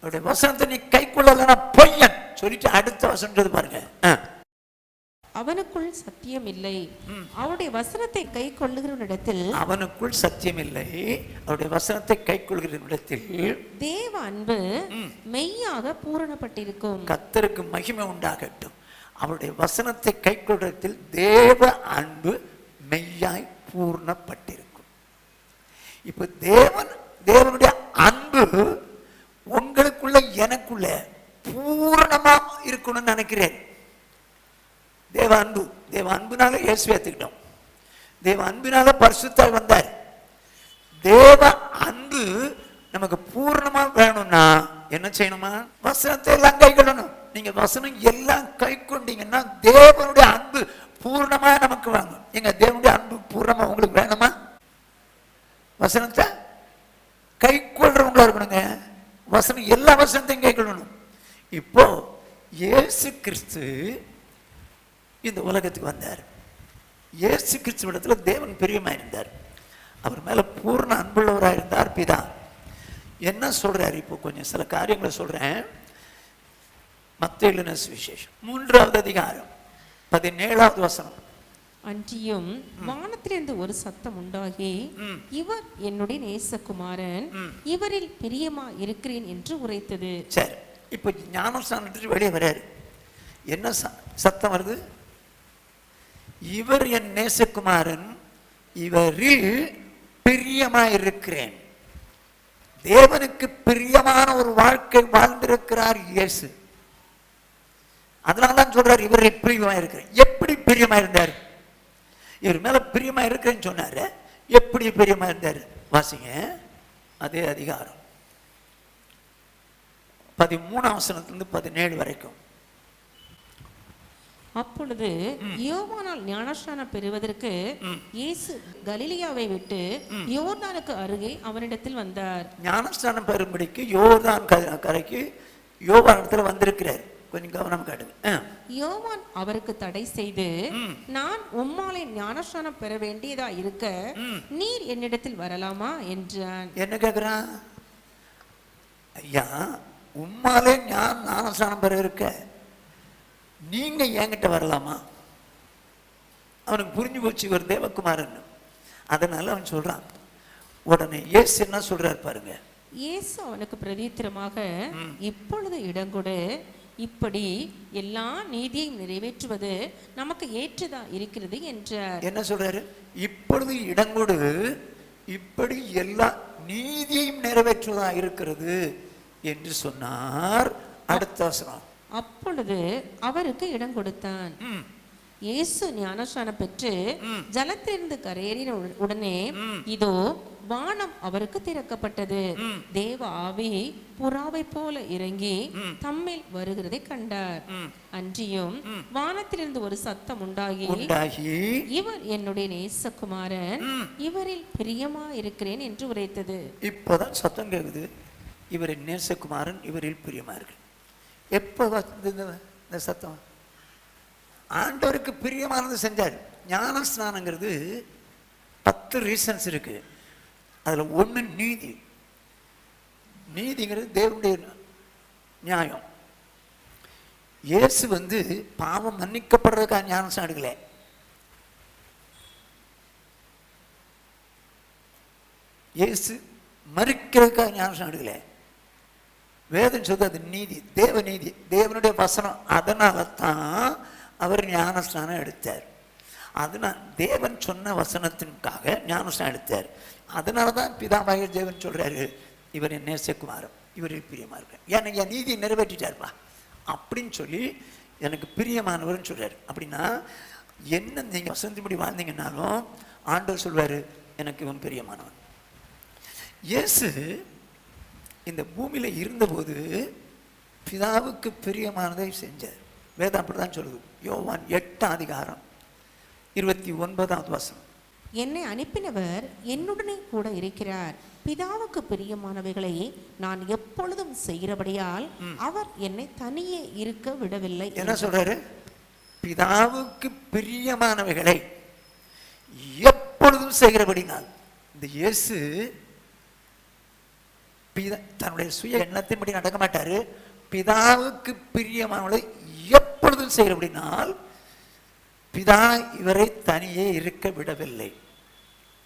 அவருடைய வசனத்தை நீ கை கொள்ளலன்னா பொய்யன் சொல்லிட்டு அடுத்த வசனம் பாருங்க. அவனுக்குள் சத்தியம் இல்லை, அவருடைய வசனத்தை கை கொள்ளுகிறவனிடத்தில். அவனுக்குள் சத்தியம் இல்லை, அவருடைய வசனத்தை கை கொள்ளுகிறவனிடத்தில் தேவ அன்பு மெய்யாக பூரணப்பட்டிருக்கும். கர்த்தருக்கு மகிமை உண்டாகட்டும். அவருடைய வசனத்தை கை கொள்றதில் தேவ அன்பு மெய்யாய் பூர்ணப்பட்டிருக்கும். இப்ப தேவனுடைய அன்பு உங்களுக்குள்ள எனக்குள்ள பூரணமா இருக்கணும்னு நினைக்கிறேன். தேவ அன்புனால இயேசுவை ஏத்துக்கிட்டோம். தேவ அன்பினால பரிசுத்தாய் வந்தார். தேவ அன்பு நமக்கு பூர்ணமா வேணும்னா என்ன செய்யணுமா? வசனத்தை எல்லாம் கை கொள்ளணும். நீங்க வசனம் எல்லாம் கை கொண்டீங்கன்னா தேவனுடைய அன்பு பூர்ணமா நமக்கு வாங்கும். எங்க தேவனுடைய அன்பு பூர்ணமா உங்களுக்கு வேணுமா? வசனத்தை கை கொள்றவங்களா இருக்கணுங்க. வசனம் எல்லா வசனத்தையும் கை கொள்ளணும். இப்போ இயேசு கிறிஸ்து இந்த உலகத்துக்கு வந்தார். இயேசு கிறிஸ்து இடத்துல தேவன் பிரியமா இருந்தார். அவர் மேல பூர்ண அன்புள்ளவராக இருந்தார் பிதா. என்ன சொல்றாரு? இப்போ கொஞ்சம் சில காரியங்களை சொல்றேன். மத்தேயு எழுதின சுவிசேஷம் 3வது அதிகாரம் 17வது வசனம். அன்றியும் வானத்திலிருந்து ஒரு சத்தம் உண்டாகி, இவர் என்னுடைய நேசகுமாரன், இவரில் பிரியமா இருக்கிறேன் என்று உரைத்தது. சரி, இப்போ ஞானஸ்நானம் வெளியே வராரு. என்ன சத்தம் வருது? இவர் என் நேசகுமாரன், இவரில் பிரியமா இருக்கிறேன். தேவனுக்கு பிரியமான ஒரு வாழ்க்கை வாழ்ந்திருக்கிறார் இயேசு. அதனாலதான் சொல்றாரு இவரில் பிரியமா இருக்கிறேன். எப்படி பிரியமா இருந்தார்? இவர் மேல பிரியமா இருக்கிறேன்னு சொன்னாரு. எப்படி பிரியமா இருந்தார்? வாசிங்க அதே அதிகாரம் 13ஆம் வசனத்திலிருந்து 17 வரைக்கும். அப்பொழுது யோவானால் ஞானஸ்நானம் பெறுவதற்கு இயேசு கலிலியாவை விட்டு யோர்தானுக்கு அருகே அவனிடத்தில் வந்தார். ஞானஸ்நானம் பெறும்படிக்கு யோர்தான் கரைக்கு யோவானிடத்தில் வந்திருக்கிறார். கொஞ்சம் கவனம் காட்டுங்க. யோவான் அவருக்கு தடை செய்து, நான் உம்மாலே ஞானஸ்நானம் பெற வேண்டியதா இருக்க நீர் என்னிடத்தில் வரலாமா என்றான். என்ன கேக்குறான்? ஐயா, உம்மாலே ஞானஸ்நானம் பெற இருக்க நீங்க என்கிட்ட வரலாமா? அவனுக்கு புரிஞ்சு போச்சு இவர் தேவகுமாரன். அதனால அவன் சொல்றான். உடனே இயேசு என்ன சொல்றாரு பாருங்க. இயேசு அவனுக்கு பிரதித்திரமாக, இப்பொழுது இடங்கொடு, இப்படி எல்லா நீதியையும் நிறைவேற்றுவது நமக்கு ஏற்றதா இருக்கிறது என்றார். என்ன சொல்றாரு? இப்பொழுது இடங்கொடு, இப்படி எல்லா நீதியையும் நிறைவேற்றுவதா இருக்கிறது என்று சொன்னார். அடுத்த வசனம். அப்பொழுது அவருக்கு இடம் கொடுத்தான். இயேசு ஞானஸ்நானம் பெற்று ஜலத்திலிருந்து கரையேறின உடனே இதோ வானம் அவருக்கு திறக்கப்பட்டது. தேவ ஆவி புறாவை போல இறங்கி தம்மில் வருகிறதை கண்டார். அன்றியும் வானத்திலிருந்து ஒரு சத்தம் உண்டாகி, இவர் என்னுடைய நேசகுமாரன், இவரில் பிரியமா இருக்கிறேன் என்று உரைத்தது. இப்போதான் சத்தம் கேக்குது. இவரின் நேசகுமாரன், இவரில் பிரியமா இருக்கு. எப்போ இந்த சத்தம்? ஆண்டவருக்கு பிரியமானது செஞ்சார். ஞான ஸ்நானங்கிறது 10 ரீசன்ஸ் இருக்கு. அதில் ஒன்று நீதி. நீதிங்கிறது தேவனுடைய நியாயம். இயேசு பாவம் மன்னிக்கப்படுறதுக்காக ஞானஸ்நானம் எடுக்கல. இயேசு மறிக்கிறதுக்காக ஞானஸ்நானம் எடுக்கல. வேதம் சொல்றது அது நீதி, தேவ நீதி, தேவனுடைய வசனம். அதனால தான் அவர் ஞானஸ்நானம் எடுத்தார். அதனால் தேவன் சொன்ன வசனத்திற்காக ஞானஸ்நானம் எடுத்தார். அதனால தான் பிதாவாகிய தேவன் சொல்றாரு, இவர் என் நேசகுமாரன், இவரில் பிரியமா இருக்க, எனக்கு என் நீதியை நிறைவேற்றிட்டார்ப்பா அப்படின்னு சொல்லி எனக்கு பிரியமானவர்னு சொல்றாரு. அப்படின்னா என்ன, நீங்க வசந்திப்படி வாழ்ந்தீங்கன்னாலும் ஆண்டவர் சொல்வாரு, எனக்கு இவன் பிரியமானவன். இயேசு இந்த பூமியில இருந்தபோது பிதாவுக்கு பிரியமானதை செஞ்சார். வேதம் அப்படிதான் சொல்லுது. யோவான் 8:29 என்னை அனுப்பினவர் என்னுடனே கூட இருக்கிறார். பிதாவுக்கு பிரியமானவைகளை நான் எப்பொழுதும் செய்கிறபடியால் அவர் என்னை தனியே இருக்க விடவில்லை. என்ன சொல்றாரு? பிதாவுக்கு பிரியமானவைகளை எப்பொழுதும் செய்கிறபடினால். இந்த இயேசு தன்னுடைய சுய எண்ணத்தின்படி நடக்க மாட்டாரு. பிதாவுக்கு பிரியமானவளை எப்பொழுதும் செய்கிறபடினால் பிதா இவரை தனியே இருக்க விடவில்லை.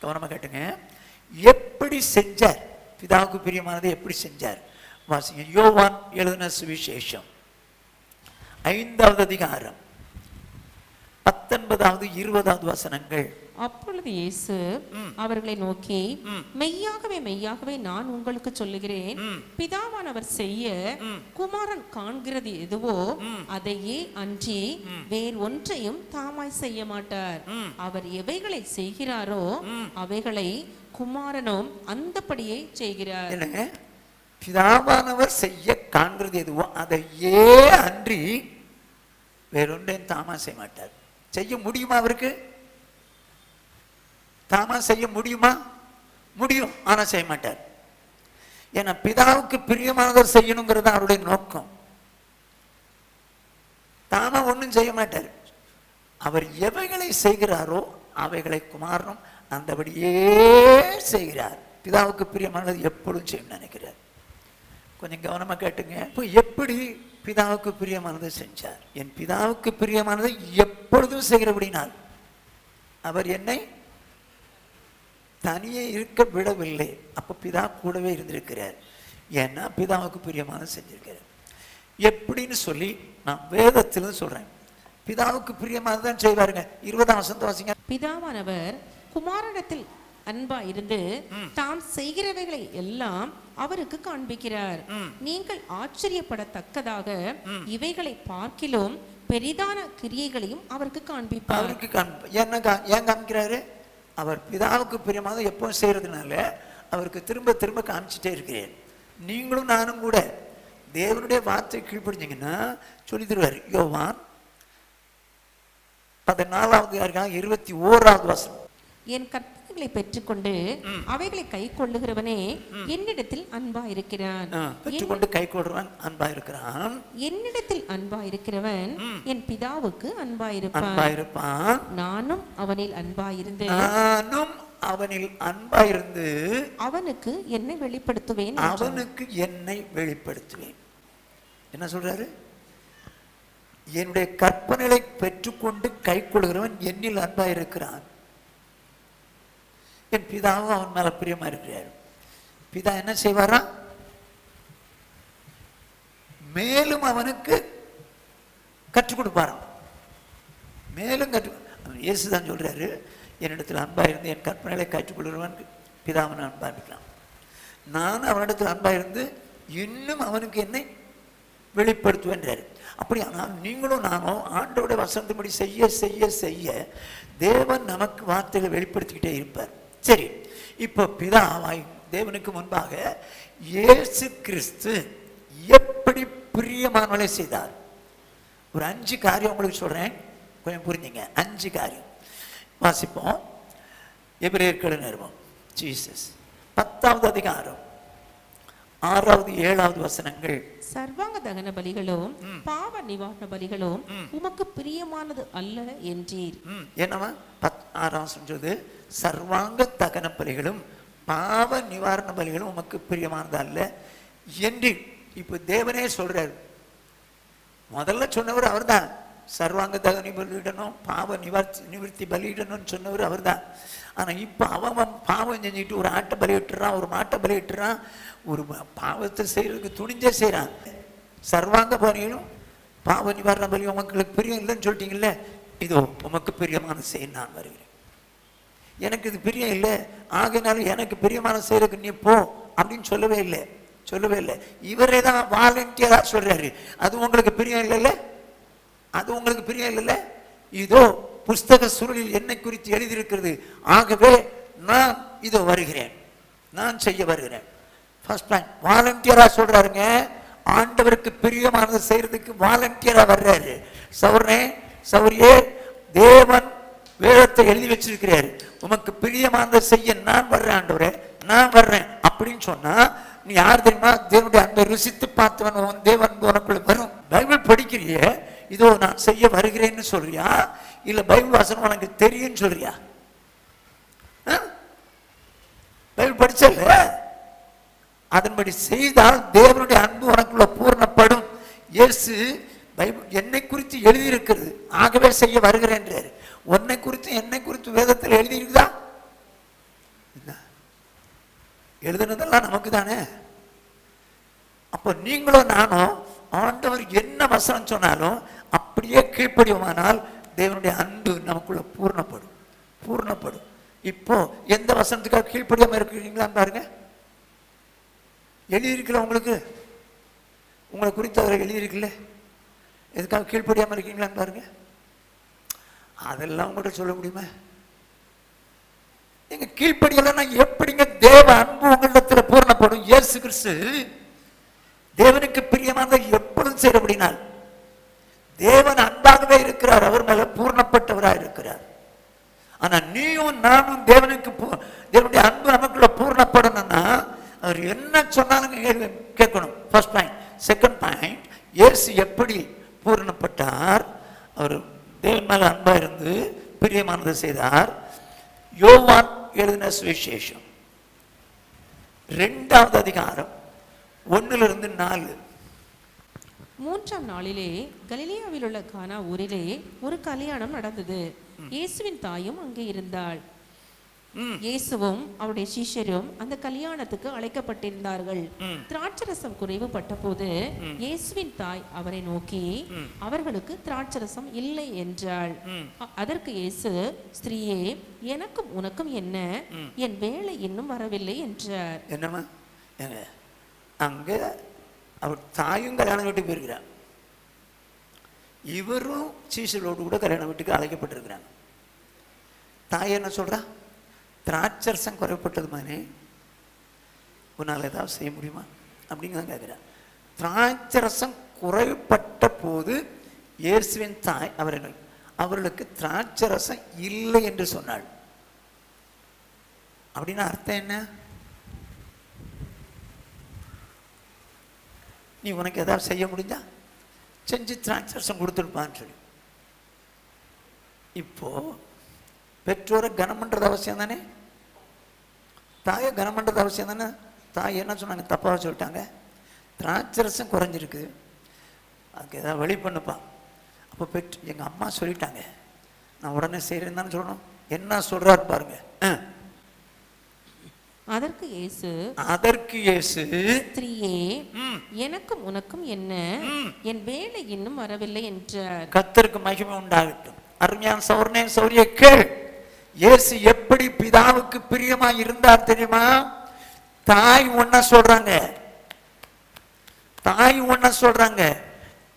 கவனமா கேட்டுங்க. எப்படி செஞ்சார்? பிதாவுக்கு பிரியமானதை எப்படி செஞ்சார்? வாசிங்க. யோவான் எழுதின சுவிசேஷம் 5வது அதிகாரம் 19வது 20வது வசனங்கள். அப்பொழுது இயேசு அவர்களை நோக்கி, மெய்யாகவே மெய்யாகவே நான் உங்களுக்கு சொல்லுகிறேன், பிதாவானவர் செய்ய குமாரன் காண்கிறது எதுவோ அதையே அன்றி வேறு ஒன்றையும் தாமாய் செய்ய மாட்டார். அவர் எவைகளை செய்கிறாரோ அவைகளை குமாரனும் அந்தபடியே செய்கிறார். பிதாவானவர் செய்ய காண்கிறது எதுவோ அதையே அன்றி வேறொன்றையும் தாமா செய்ய மாட்டார். செய்ய முடியுமா? அவருக்கு தாமா செய்ய முடியுமா? முடியும், ஆனா செய்ய மாட்டார். ஏன்னா பிதாவுக்கு பிரியமானவர் செய்யணுங்கிறது அவருடைய நோக்கம். தாமா ஒன்றும் செய்ய மாட்டார். அவர் எவைகளை செய்கிறாரோ அவைகளை குமாரனும் அந்தபடியே செய்கிறார். பிதாவுக்கு பிரியமானது எப்பொழுதும் செய்யணும்னு நினைக்கிறார். கொஞ்சம் கவனமா கேட்டுங்க. இப்போ எப்படி பிதாவுக்கு பிரியமானதை செஞ்சார்? என் பிதாவுக்கு பிரியமானதை எப்பொழுதும் செய்கிறபடினால் அவர் என்னை தனியே இருக்க விடவில்லை. அப்ப பிதா கூடவே இருந்திருக்கிறார். ஏன்னா பிதாவுக்கு பிரியமானதை செஞ்சிருக்கிறார். எப்படின்னு சொல்லி நான் வேதத்திலும் சொல்றேன். பிதாவுக்கு பிரியமானதான் செய்வாருங்க. 20ஆம் வசனத்தை வாசிங்க. பிதாவானவர் குமாரனிடத்தில் அன்பா இருந்து தாம் செய்கிறவைகளை எல்லாம் அவருக்கு காண்பிக்கிறார். நீங்கள் ஆச்சரியப்படத்தக்கதாக இவைகளை பார்க்கிலும் பெரிதான கிரியைகளையும் அவருக்கு காண்பிப்பார். அவருக்கு ஏன் காமிக்கிறாரு? அவர் பிதாவுக்கு பிரியமாக எப்பவும் செய்யறதுனால அவருக்கு திரும்ப திரும்ப காமிச்சிட்டே இருக்கிறேன். நீங்களும் நானும் கூட தேவனுடைய வார்த்தை கீழ்ப்படிஞ்சீங்கன்னா சொல்லி தருவார். யோவான் 14:21 வசனம். என் கற்பனைகளை பெற்றுக்கொண்டு அவைகளை கை கொள்ளுகிறவனே என்னிடத்தில் அன்பா இருக்கிறான். பெற்றுக்கொண்டு கை கொள்றவன் அன்பா இருக்கிறான். என்னிடத்தில் அன்பா இருக்கிறவன் என் பிதாவுக்கு அன்பா இருப்பான். நானும் அவனில் அன்பா இருந்து அவனுக்கு என்னை வெளிப்படுத்துவேன். என்ன சொல்றாரு? என்னுடைய கற்பனைகளை பெற்றுக்கொண்டு கை கொள்கிறவன் என்னில் அன்பா இருக்கிறான். என் பிதாவும் அவன் மேல பிரியமா இருக்கிறார். பிதா என்ன செய்வாரா? மேலும் அவனுக்கு கற்றுக் கொடுப்பாராம். மேலும் இயேசுதான் சொல்றாரு, என்னிடத்தில் அன்பா இருந்து என் கற்பனைகளை கற்றுக்கொள்கிறவன் பிதாவன் அன்பா இருக்கிறான். நான் அவனிடத்தில் அன்பா இருந்து இன்னும் அவனுக்கு என்னை வெளிப்படுத்துவேன்றாரு. அப்படி ஆனால் நீங்களும் நானும் ஆண்டோட வசனத்தின்படி செய்ய செய்ய செய்ய தேவன் நமக்கு வார்த்தைகளை வெளிப்படுத்திக்கிட்டே இருப்பார். சரி, இப்போ பிதாவாய் தேவனுக்கு முன்பாக இயேசு கிறிஸ்து எப்படி பிரியமானவளை செய்தார்? ஒரு 5 காரியம் உங்களுக்கு சொல்றேன், கொஞ்சம் புரிஞ்சுங்க. 5 காரியம் வாசிப்போம். எபிரேயர் நிருபம் ஜீசஸ் 10வது அதிகாரம் 6வது 7வது வசனங்கள். சர்வாங்க தகன பலிகளும் பாவ நிவாரண பலிகளும் உமக்கு பிரியமானது அல்ல என்றீர். என்னவா 6ஆம் வசனம் சொல்லுது, சர்வாங்க தகன பலிகளும் பாவ நிவாரண பலிகளும் உமக்கு பிரியமானது அல்ல என்று. இப்ப தேவனே சொல்றாரு. முதல்ல சொன்னவர் அவர் தான். சர்வாங்க தகனி பலியிடணும், பாவ நிவர்த்தி பலியிடணும்னு சொன்னவர் அவர் தான். ஆனா இப்ப அவன் பாவம் செஞ்சுட்டு ஒரு ஆட்டை பலியிட்டுறான், ஒரு மாட்டை பலியிட்டுறான், ஒரு பாவத்தை செய்யறதுக்கு துணிஞ்சே செய்யறான். சர்வாங்க பலியும் பாவ நிவாரண பலியும் உங்களுக்கு பிரியம் இல்லைன்னு சொல்லிட்டீங்கல்ல, இதோ உமக்கு பிரியமான செய்ய நான் வருகிறேன். எனக்கு இது பிரியம் இல்லை, ஆகையினாலும் எனக்கு பிரியமான செய்யறதுக்கு நீ போ அப்படின்னு சொல்லவே இல்லை, சொல்லவே இல்லை. இவரே தான் வாலண்டியரா சொல்றாரு. அது உங்களுக்கு பிரியம் இல்லைல்ல, அது உங்களுக்கு பிரியம் இல்லைல்ல, இதோ புஸ்தக சுருளில் என்னை குறித்து எழுதியிருக்கிறது, ஆகவே நான் இதோ வருகிறேன், நான் செய்ய வருகிறேன். ஃபர்ஸ்ட் பாயிண்ட், வாலண்டியரா சொல்றாருங்க. ஆண்டவருக்கு பிரியமானது செய்யறதுக்கு வாலண்டியரா வர்றாரு. சௌரனே சௌரியே, தேவன் வேதத்தை எழுதி வச்சிருக்கிறாரு, உமக்கு பிரியமானதை செய்ய நான் வர்றேன் ஆண்டவரே, நான் வர்றேன் அப்படின்னு சொன்னா நீ யார் தெரியுமா? தேவனுடைய அன்பை ருசித்து பார்த்தவன் தேவன் உனக்குள்ள வரும். பைபிள் படிக்கிறிய, இதோ நான் செய்ய வருகிறேன்னு சொல்றியா, இல்ல பைபிள் வாசனம் உனக்கு தெரியும்னு சொல்றியா? பைபிள் படிச்சல, அதன்படி செய்தால் தேவனுடைய அன்பு உனக்குள்ள பூர்ணப்படும். இயேசு பைபிள் என்னை குறித்து எழுதியிருக்கிறது, ஆகவே செய்ய வருகிறேன். உன்னை குறித்து என்னை குறித்து வேதத்தில் எழுதியிருக்குதா? எழுதுனதெல்லாம் நமக்கு தானே. அப்ப நீங்களும் நானும் ஆண்டவர் என்ன வசனம் சொன்னாலும் அப்படியே கீழ்ப்படியுமானால் தேவனுடைய அன்பு நமக்குள்ள பூர்ணப்படும், பூர்ணப்படும். இப்போ எந்த வசனத்துக்காக கீழ்ப்படியாம இருக்கிறீங்களான்னு பாருங்க. எழுதியிருக்கல, உங்களுக்கு உங்களை குறித்து அதில் எழுதியிருக்கல, எதுக்காக கீழ்ப்படியாம இருக்கீங்களான்னு பாருங்க. அதெல்லாம் உங்கள்கிட்ட சொல்ல முடியுமா? நீங்க கீழ்ப்படியலைன்னா எப்படிங்க தேவ அன்பு உங்களிடத்துல பூர்ணப்படும்? இயேசு கிறிஸ்து தேவனுக்கு பிரியமானதை எப்பொழுதும் செய்ய அப்படினால் தேவன் அன்பாகவே இருக்கிறார், அவர் மேல பூர்ணப்பட்டவராக இருக்கிறார். ஆனா நீயும் நானும் தேவனுடைய அன்பு நமக்குள்ள பூர்ணப்படணும்னா அவர் என்ன சொன்னாலும் கேட்கணும். First point. செகண்ட் பாயிண்ட், இயேசு எப்படி பூர்ணப்பட்டார்? அவர் தேவன் மேல அன்பா இருந்து பிரியமானதை செய்தார். யோவான் எழுதின சுவிசேஷம் 2வது அதிகாரம் 1-4. 3ஆம் நாளிலே கலிலேயாவில் உள்ள கானா ஊரிலே ஒரு கல்யாணம் நடந்தது. இயேசுவின் தாயும் அங்கே இருந்தாள். இயேசுவும் அவருடைய சீஷரும் அந்த கல்யாணத்துக்கு அழைக்கப்பட்டிருந்தார்கள். திராட்சரசம் குறைவுபட்ட போது இயேசுவின் தாய் அவரை நோக்கி, அவர்களுக்கு திராட்சரசம் இல்லை என்றாள். அதற்கு இயேசு, ஸ்திரீயே, எனக்கும் உனக்கும் என்ன? என் வேலை இன்னும் வரவில்லை என்றார். என்னமா அங்க அவர் தாயும் கல்யாணம் வீட்டுக்கு போயிருக்கிறார், இவரும் சீசரோடு கூட கல்யாண வீட்டுக்கு அழைக்கப்பட்டிருக்கிறாங்க. தாய் என்ன சொல்றா? திராட்சரசம் குறைப்பட்டது மாதிரி உன்னால் ஏதாவது செய்ய முடியுமா அப்படின்னு தான் கேட்குறேன். திராட்சரசம் குறைப்பட்ட போது இயேசுவின் தாய் அவர்களுக்கு திராட்சரசம் இல்லை என்று சொன்னாள். அப்படின்னா அர்த்தம் என்ன? நீ உனக்கு ஏதாவது செய்ய முடிஞ்சா செஞ்சு திராட்சரசம் கொடுத்துருப்பான்னு சொல்லி. இப்போ பெற்றோரை கனம் பண்றது அவசியம் தானே, தாயை கனம் பண்றது அவசியம் தானே. தாய் என்ன சொன்னாங்க? தப்பாக சொல்லிட்டாங்க, திராட்சரசம் குறைஞ்சிருக்கு, அதுக்கு ஏதாவது வழி பண்ணுப்பா. அப்போ எங்க அம்மா சொல்லிட்டாங்க, நான் உடனே செய்யறேன்னு தானே சொல்லணும். என்ன சொல்றாரு பாருங்க. அதற்கு இயேசு, ஸ்திரீயே, எனக்கும் உனக்கும் என்ன? என் வேலை இன்னும் வரவில்லை என்றார். கர்த்தருக்கு மகிமை உண்டாகட்டும். அருமையான சௌரனே சௌரிய கேள், இயேசு எப்படி பிதாவுக்கு பிரியமா இருந்தார் தெரியுமா? தாய் ஒன்ன சொல்றாங்க,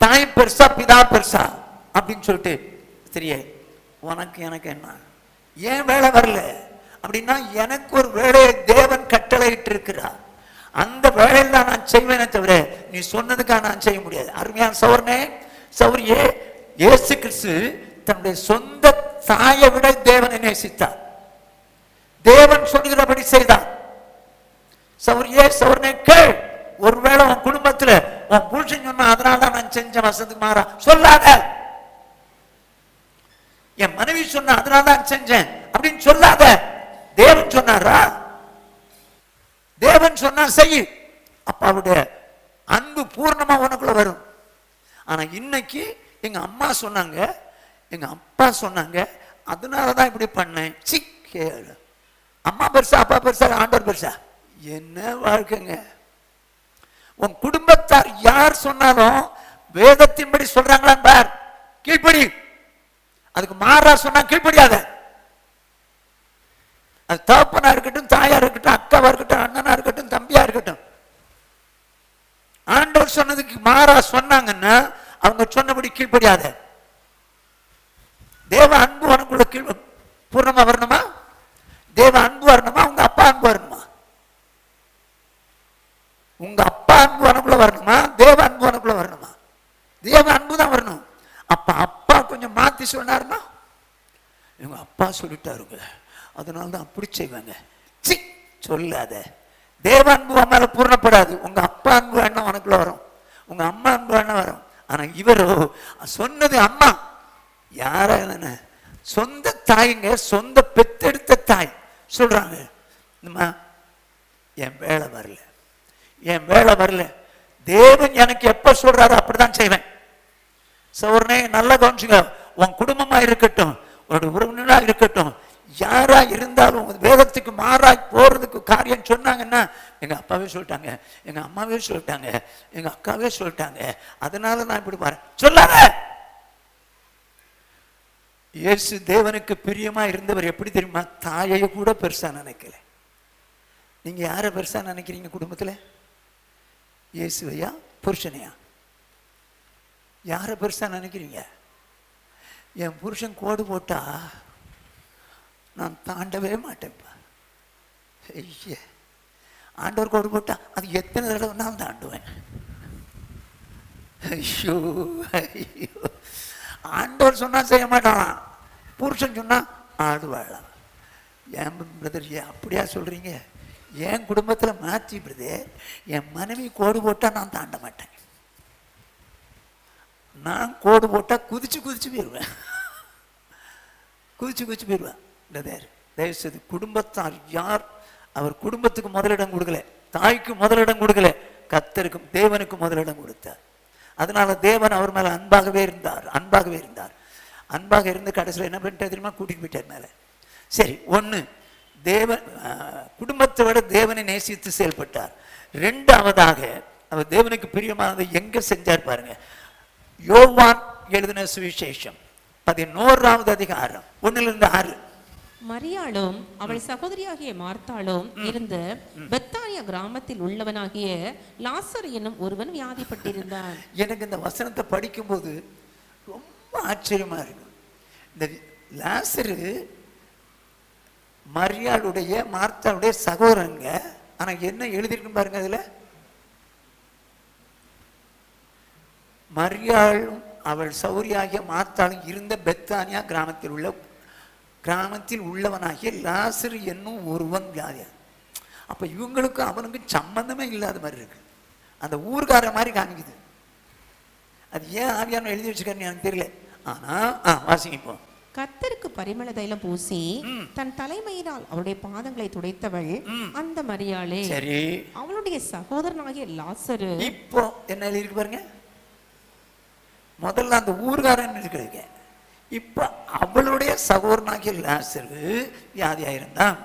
தாய் பெருசா பிதா பெருசா அப்படின்னு சொல்லிட்டு, சரியே உனக்கு எனக்கு என்ன, ஏன் வேலை வரல அப்படின்னா, எனக்கு ஒரு வேலையை தேவன் கட்டளையிட்டு இருக்கிறார், அந்த வேலையில் தான் நான் செய்வேனே தவிர நீ சொன்னதுக்காக நான் செய்ய முடியாது. அருமையான சௌரனே சௌரியே, இயேசு கிறிஸ்து தன்னுடைய சொந்த தாயை விட தேவனை நேசித்தார், தேவன் சொல்கிறபடி செய்தார். சௌரியே சௌரனே கேள், ஒருவேளை உன் குடும்பத்துல உன் புருஷன் சொன்னா அதனால தான் நான் செஞ்ச வசத்துக்கு மாறா சொல்லாத. என் மனைவி சொன்னா அதனால தான் செஞ்சேன் அப்படின்னு சொல்லாத. தேவன் சொன்னாரா? தேவன் சொன்னா செய். அப்ப அவருடைய அன்பு பூர்ணமா உனக்குள்ள வரும். ஆனா இன்னைக்கு எங்க அம்மா சொன்னாங்க, எங்க அப்பா சொன்னாங்க, அதனாலதான் இப்படி பண்ணேன். கேளு. அம்மா பெருசா, அப்பா பெருசா, ஆண்டவர் பெருசா? என்ன வாழ்க்கைங்க. உன் குடும்பத்தார் யார் சொன்னாலும் வேதத்தின்படி சொல்றாங்களா பார், கீழ்ப்படி. அதுக்கு மாறா சொன்னா கீழ்ப்படியாத. அது தகப்பனா இருக்கட்டும், தாயா இருக்கட்டும், அக்காவா இருக்கட்டும், அண்ணனா இருக்கட்டும், தம்பியா இருக்கட்டும், ஆண்டவர் சொன்னதுக்கு மாறா சொன்னாங்கன்னா அவங்க சொன்னபடி கீழ்ப்படியாத. தேவ அன்பு உனக்குள்ள பூர்ணமா வரணுமா? தேவ அன்பு வரணுமா? உங்க அப்பா அன்பு வரணுமா? உங்க அப்பா அன்பு உனக்குள்ள வரணுமா? தேவ அன்பு உனக்குள்ள வரணுமா? தேவ அன்பு தான் வரணும். அப்ப அப்பா கொஞ்சம் மாத்தி சொன்னாருன்னா, இவங்க அப்பா சொல்லிட்டாருங்க அதனாலதான் அப்படி செய்வாங்க, சொல்லாத. தேவ அன்பு மேல பூர்ணப்படாது. உங்க அப்பா அன்பு வேணா உனக்குள்ள வரும், உங்க அம்மா அன்பு வேணா வரும். ஆனா இவரோ சொன்னது அம்மா யார சொந்த தாய்ங்க, சொந்த பெத்தெடுத்த தாய் சொல்றாங்க, என் வேலை வரல, என் வேலை வரல. தேவன் எனக்கு எப்ப சொல்றாரு அப்படிதான் செய்வேன். சோர்னே நல்லா கவனிச்சுங்க. உன் குடும்பமா இருக்கட்டும், உன்னோட உறவினரா இருக்கட்டும், யாரா இருந்தாலும் வேதத்துக்கு மாறாய் போறதுக்கு காரியம் சொன்னாங்கன்னா, எங்க அப்பாவே சொல்லிட்டாங்க, எங்க அம்மாவே சொல்லிட்டாங்க, எங்க அக்காவே சொல்லிட்டாங்க, அதனால நான் இப்படி பாரு சொல்லாத. இயேசு தேவனுக்கு பிரியமா இருந்தவர் எப்படி தெரியுமா? தாயை கூட பெருசா நினைக்கல. நீங்க யார பெருசா நினைக்கிறீங்க குடும்பத்துல? இயேசுவையா, புருஷனையா? யார பெருசா நினைக்கிறீங்க? என் புருஷன் கோடு போட்டா நான் தாண்டவே மாட்டேன்ப்பா. ஐய, ஆண்டவர் கோடு போட்டா அது எத்தனை தடவை நான் தாண்டுவேன். ஐயோ ஐயோ, ஆண்டவர் சொன்னா செய்ய மாட்டான், புருஷன் சொன்னா ஆடுவாளாம். ஏன் பிரதர் அப்படியா சொல்றீங்க? என் குடும்பத்துல மாற்றி பிரதர், என் மனைவி கோடு போட்டா நான் தாண்ட மாட்டேன். நான் கோடு போட்டா குதிச்சு குதிச்சு போயிடுவேன், குதிச்சு குதிச்சு போயிடுவேன். தயவுசெய்து குடும்பத்தார் யார், அவர் குடும்பத்துக்கு முதலிடம் கொடுக்கல, தாய்க்கு முதலிடம் கொடுக்கல, கர்த்தருக்கும் தேவனுக்கு முதலிடம் கொடுத்தார். அதனால தேவன் அவர் மேல அன்பாகவே இருந்தார், அன்பாகவே இருந்தார். அன்பாக இருந்து கடைசியில் என்ன பண்ணிட்டு தெரியுமா? கூட்டிட்டு போயிட்டார் மேல. சரி, ஒண்ணு தேவன் குடும்பத்தை விட தேவனை நேசித்து செயல்பட்டார். இரண்டாவதாக அவர் தேவனுக்கு பிரியமானதை எங்க செஞ்சார் பாருங்க. யோவான் எழுதின சுவிசேஷம் 11வது அதிகாரம் 1-6. மரியாளும் அவள் சகோதரியாகிய மார்த்தாளும் இருந்த பெத்தானியா கிராமத்தில் உள்ளவனாகிய லாசர் என்னும் ஒருவன் வியாதிப்பட்டிருந்தான். எனக்கு இந்த வசனத்தை படிக்கும்போது ரொம்ப ஆச்சரியமா இருக்கு. இந்த லாசரு மரியாளுடைய மார்த்தாளுடைய சகோதரங்க. ஆனா என்ன எழுதியிருக்கு பாருங்க, அதுல மரியாளும் அவள் சௌரியாகிய மார்த்தாளும் இருந்த பெத்தானியா கிராமத்தில் உள்ளவனாகிய லாசரு என்னும் ஒருவன் வியாதியா. அப்ப இவங்களுக்கு அவனுக்கு சம்பந்தமே இல்லாத மாதிரி இருக்கு, அந்த ஊர்கார மாதிரி காமிக்குது. அது ஏன் ஆவியான எழுதி வச்சுக்காருன்னு எனக்கு தெரியல. ஆனா வாசிப்போம். கர்த்தருக்கு பரிமள தைலம் பூசி தன் தலைமையினால் அவருடைய பாதங்களை துடைத்தவள் அந்த மரியாளே. சரி, அவளுடைய சகோதரனாகிய லாசரு. இப்போ என்ன எழுதிருக்கு பாருங்க. முதல்ல அந்த ஊர்காரன் இருக்கிறீங்க, இப்ப அவளுடைய சகோதரனாகிய லாசரு வியாதியாயிருந்தான்.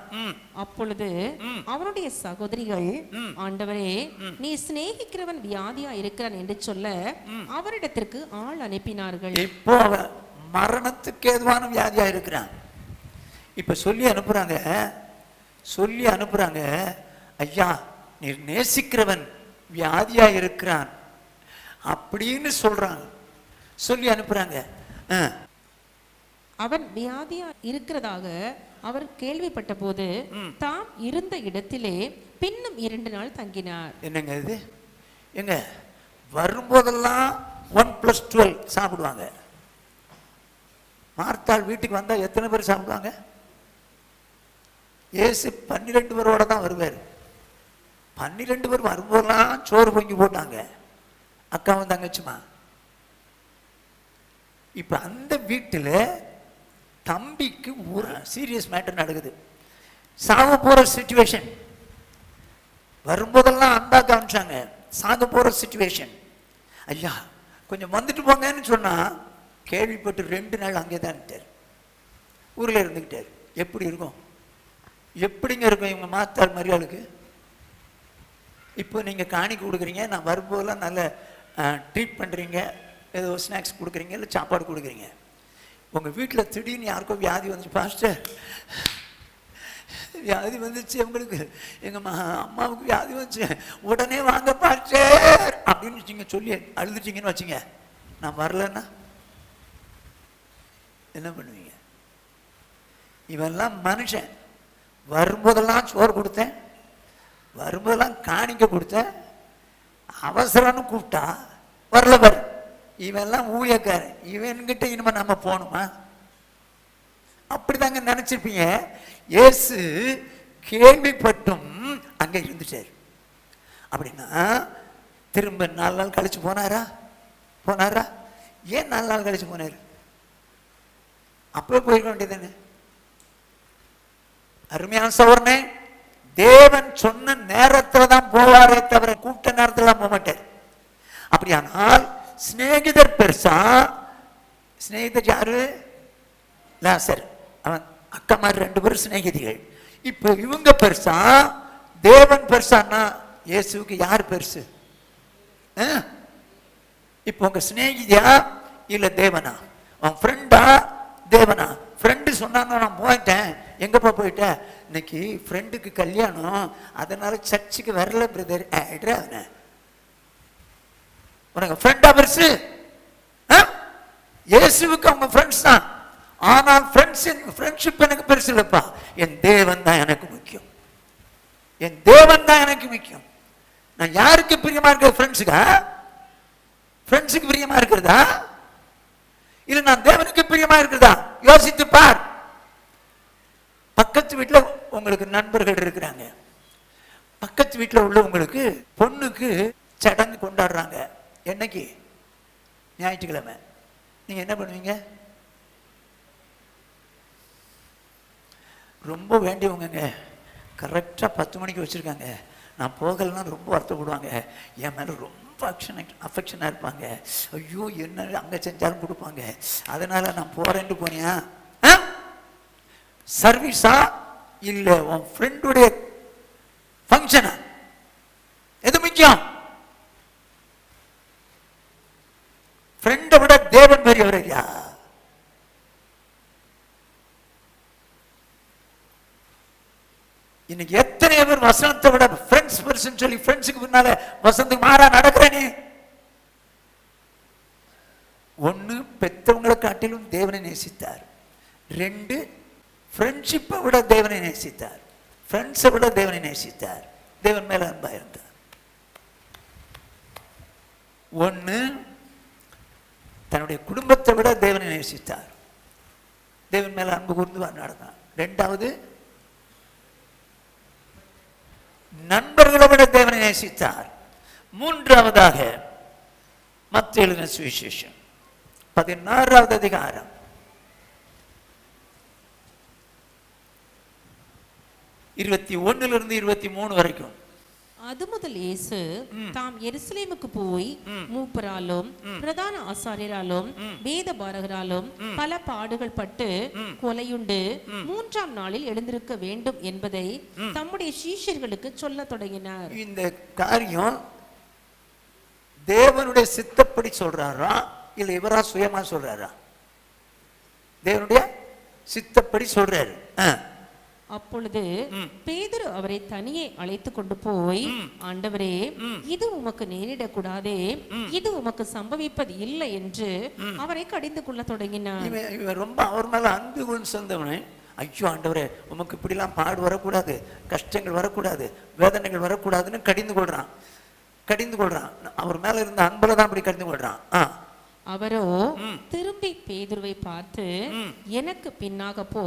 அப்பொழுது அவருடைய சகோதரிகள், ஆண்டவரே நீ சிநேகிக்கிறவன் வியாதியா இருக்கிறான் என்று சொல்ல அவரிடத்திற்கு ஆள் அனுப்பினார்கள். இப்போ அவன் மரணத்துக்கு ஏதுவான வியாதியா இருக்கிறான். இப்ப சொல்லி அனுப்புறாங்க, ஐயா நீர் நேசிக்கிறவன் வியாதியா இருக்கிறான் அப்படின்னு சொல்றாங்க, சொல்லி அனுப்புறாங்க. அவன் வியாதியா இருக்கிறதாக அவர் கேள்விப்பட்ட போது தாம் இருந்த இடத்திலே பின்னும் 2 நாள் தங்கினார். என்னங்க இது? எங்க வரும்போதெல்லாம் 1+12 சாப்பிடுவாங்க. மார்த்தாள் வீட்டுக்கு வந்தா எத்தனை பேர் சாப்பிடுவாங்க? இயேசு 12 பேரோட தான் வருவார். 12 பேர் வரும்போதெல்லாம் சோறு பொங்கி போட்டாங்க, அக்காவும் தங்கச்சுமா. இப்ப அந்த வீட்டில் தம்பிக்கு ஒரு சீரியஸ் மேட்டர் நடக்குது, சாக போற சிச்சுவேஷன். வரும்போதெல்லாம் அன்பா காமிச்சாங்க, சாக போற சிச்சுவேஷன். ஐயா கொஞ்சம் வந்துட்டு போங்கன்னு சொன்னா கேள்விப்பட்டு 2 நாள் அங்கே தான் இருந்துட்டார், ஊரில் இருந்துக்கிட்டார். எப்படி இருக்கும், எப்படிங்க இருக்கும் இவங்க மாத்தாள் மரியாளுக்கு? இப்போ நீங்கள் காணிக்கை கொடுக்குறீங்க, நான் வரும்போதெல்லாம் நல்ல ட்ரீட் பண்ணுறீங்க, ஏதோ ஸ்நாக்ஸ் கொடுக்குறீங்க, இல்லை சாப்பாடு கொடுக்குறீங்க. உங்கள் வீட்டில் திடீர்னு யாருக்கோ வியாதி வந்துச்சு, பாஸ்டர் வியாதி வந்துச்சு உங்களுக்கு, எங்கள் அம்மாவுக்கு வியாதி வந்துச்சு, உடனே வாங்க பாஸ்டர் அப்படின்னு நீங்கள் சொல்லி அழுதுட்டீங்கன்னு வச்சுங்க, நான் வரலன்னா என்ன பண்ணுவீங்க? இவெல்லாம் மனுஷன். வரும்போதெல்லாம் சோறு கொடுத்தேன், வரும்போதெல்லாம் காணிக்க கொடுத்தேன், அவசரம்னு கூப்பிட்டா வரல பாரு. இவெல்லாம் ஊழியக்காரன், இவன்கிட்ட இனிமே நம்ம போகணுமா? அப்படிதாங்க நினைச்சிருப்பீங்க. இயேசு கேள்விப்பட்டும் அங்க இருந்துட்டார். அப்படின்னா திரும்ப 4 நாள் கழிச்சு போனாரா? ஏன் 4 நாள் கழிச்சு போனாரு? அப்பவே போயிருக்க வேண்டியதானே. அருமையான சகோதரனே, தேவன் சொன்ன நேரத்தில் தான் போவாரே தவிர கூப்பிட்ட நேரத்தில் போக மாட்டார். அப்படியானால் சிநேகிதர் பெருசா? சிநேகிதர் யாரு? லாசர், அவன் அக்கமார் 2 பேரும் சிநேகிதிகள். இப்ப இவங்க பெருசா தேவன் பெருசான்னா இயேசுக்கு யார் பெருசு? இப்ப உங்க சிநேகிதியா இல்ல தேவனா? அவன் ஃப்ரெண்டா தேவனா? ஃப்ரெண்டு சொன்னா நான் போயிட்டேன். எங்கப்பா போயிட்டேன்? இன்னைக்கு ஃப்ரெண்டுக்கு கல்யாணம், அதனால சர்ச்சுக்கு வரல பிரதர். அவன உனக்கு ஃப்ரெண்டா பெருசு? இயேசுவுக்கு அவங்க ஃப்ரெண்ட்ஸ் தான். ஆனால் ஃப்ரெண்ட்ஷிப் எனக்கு பெருசு இல்லப்பா. என் தேவன் தான் எனக்கு முக்கியம், என் தேவன் தான் எனக்கு முக்கியம். நான் யாருக்கு பிரியமா இருக்கிற? ஃப்ரெண்ட்ஸுக்கு பிரியமா இருக்கிறதா இல்ல நான் தேவனுக்கு பிரியமா இருக்கிறதா? யோசித்து பார். பக்கத்து வீட்டுல உங்களுக்கு நண்பர்கள் இருக்கிறாங்க, பக்கத்து வீட்டுல உள்ள உங்களுக்கு பொண்ணுக்கு சடங்கு கொண்டாடுறாங்க. என்னைக்கு? ஞாயிற்றுக்கிழமை. நீங்க என்ன பண்ணுவீங்க? ரொம்ப வேண்டியவங்க கரெக்டா 10 மணிக்கு வச்சிருக்காங்க, நான் போகலன்னா ரொம்ப வருத்தப்படுவாங்க, என் மேல ரொம்ப அஃபெக்ஷனா இருப்பாங்க. ஐயோ என்ன அங்க செஞ்சாலும் கொடுப்பாங்க, அதனால நான் போறேன்னு போனியா? சர்வீஸா இல்ல உன் ஃப்ரெண்டுடைய ஃபங்க்ஷனா? எது முக்கியம்? ஃப்ரெண்டை விட தேவன் பெரியவர் ஐயா. இன்னைக்கு எத்தனை பேர் வசனத்தை விட ஃப்ரெண்ட்ஸ் பெருசுன்னு சொல்லி ஃப்ரெண்ட்ஸுக்கு பின்னால வசனத்துக்கு மாறா நடக்கிறேனே. 1 பெற்றவங்களை காட்டிலும் தேவனை நேசித்தார். 2 ஃப்ரெண்ட்ஷிப்பை விட தேவனை நேசித்தார், ஃப்ரெண்ட்ஸை விட தேவனை நேசித்தார், தேவன் மேல அன்பா இருந்தார். 1 தன்னுடைய குடும்பத்தை விட தேவனை நேசித்தார், தேவன் மேல அன்பு கூர்ந்து நடந்தார். 2வது நண்பர்களை விட தேவனை நேசித்தார். 3வதாக மத்தேயு எழுதின சுவிசேஷம் 16வது அதிகாரம் 21 23 வரைக்கும். அது முதல் இயேசு தாம் எருசலேமுக்கு போய் மூப்பராலும் பிரதான ஆசாரியராலும் வேத பாரகராலும் பல பாடுகள் பட்டு கொலையுண்டு 3ஆம் நாளில் எழுந்திருக்க வேண்டும் என்பதை தம்முடைய சீஷர்களுக்கு சொல்ல தொடங்கினார். இந்த காரியம் தேவனுடைய சித்தப்படி சொல்றாரா இல்ல இவரா சுயமா சொல்றாரா? தேவனுடைய சித்தப்படி சொல்றாரு. அப்பொழுது பேதுரு அவரை தனியே அழைத்து கொண்டு போய், ஆண்டவரே, இது உமக்கு நேரிடக்கூடாதே, இது உமக்கு சம்பவிப்பது இல்லை என்று அவரை கடிந்து கொள்ள தொடங்கினார். இவன் ரொம்ப அவர் மேல அன்பு கொண்டு சொந்தவனே. ஐயோ ஆண்டவரே, உமக்கு இப்படிலாம் பாடு வரக்கூடாது, கஷ்டங்கள் வரக்கூடாது, வேதனைகள் வரக்கூடாதுன்னு கடிந்து கொள்றான். அவர் மேல இருந்த அன்புல தான் அப்படி கடிந்து கொள்றான். அவரோ திரும்பி பேதுருவை பார்த்து, எனக்கு பின்னாக போ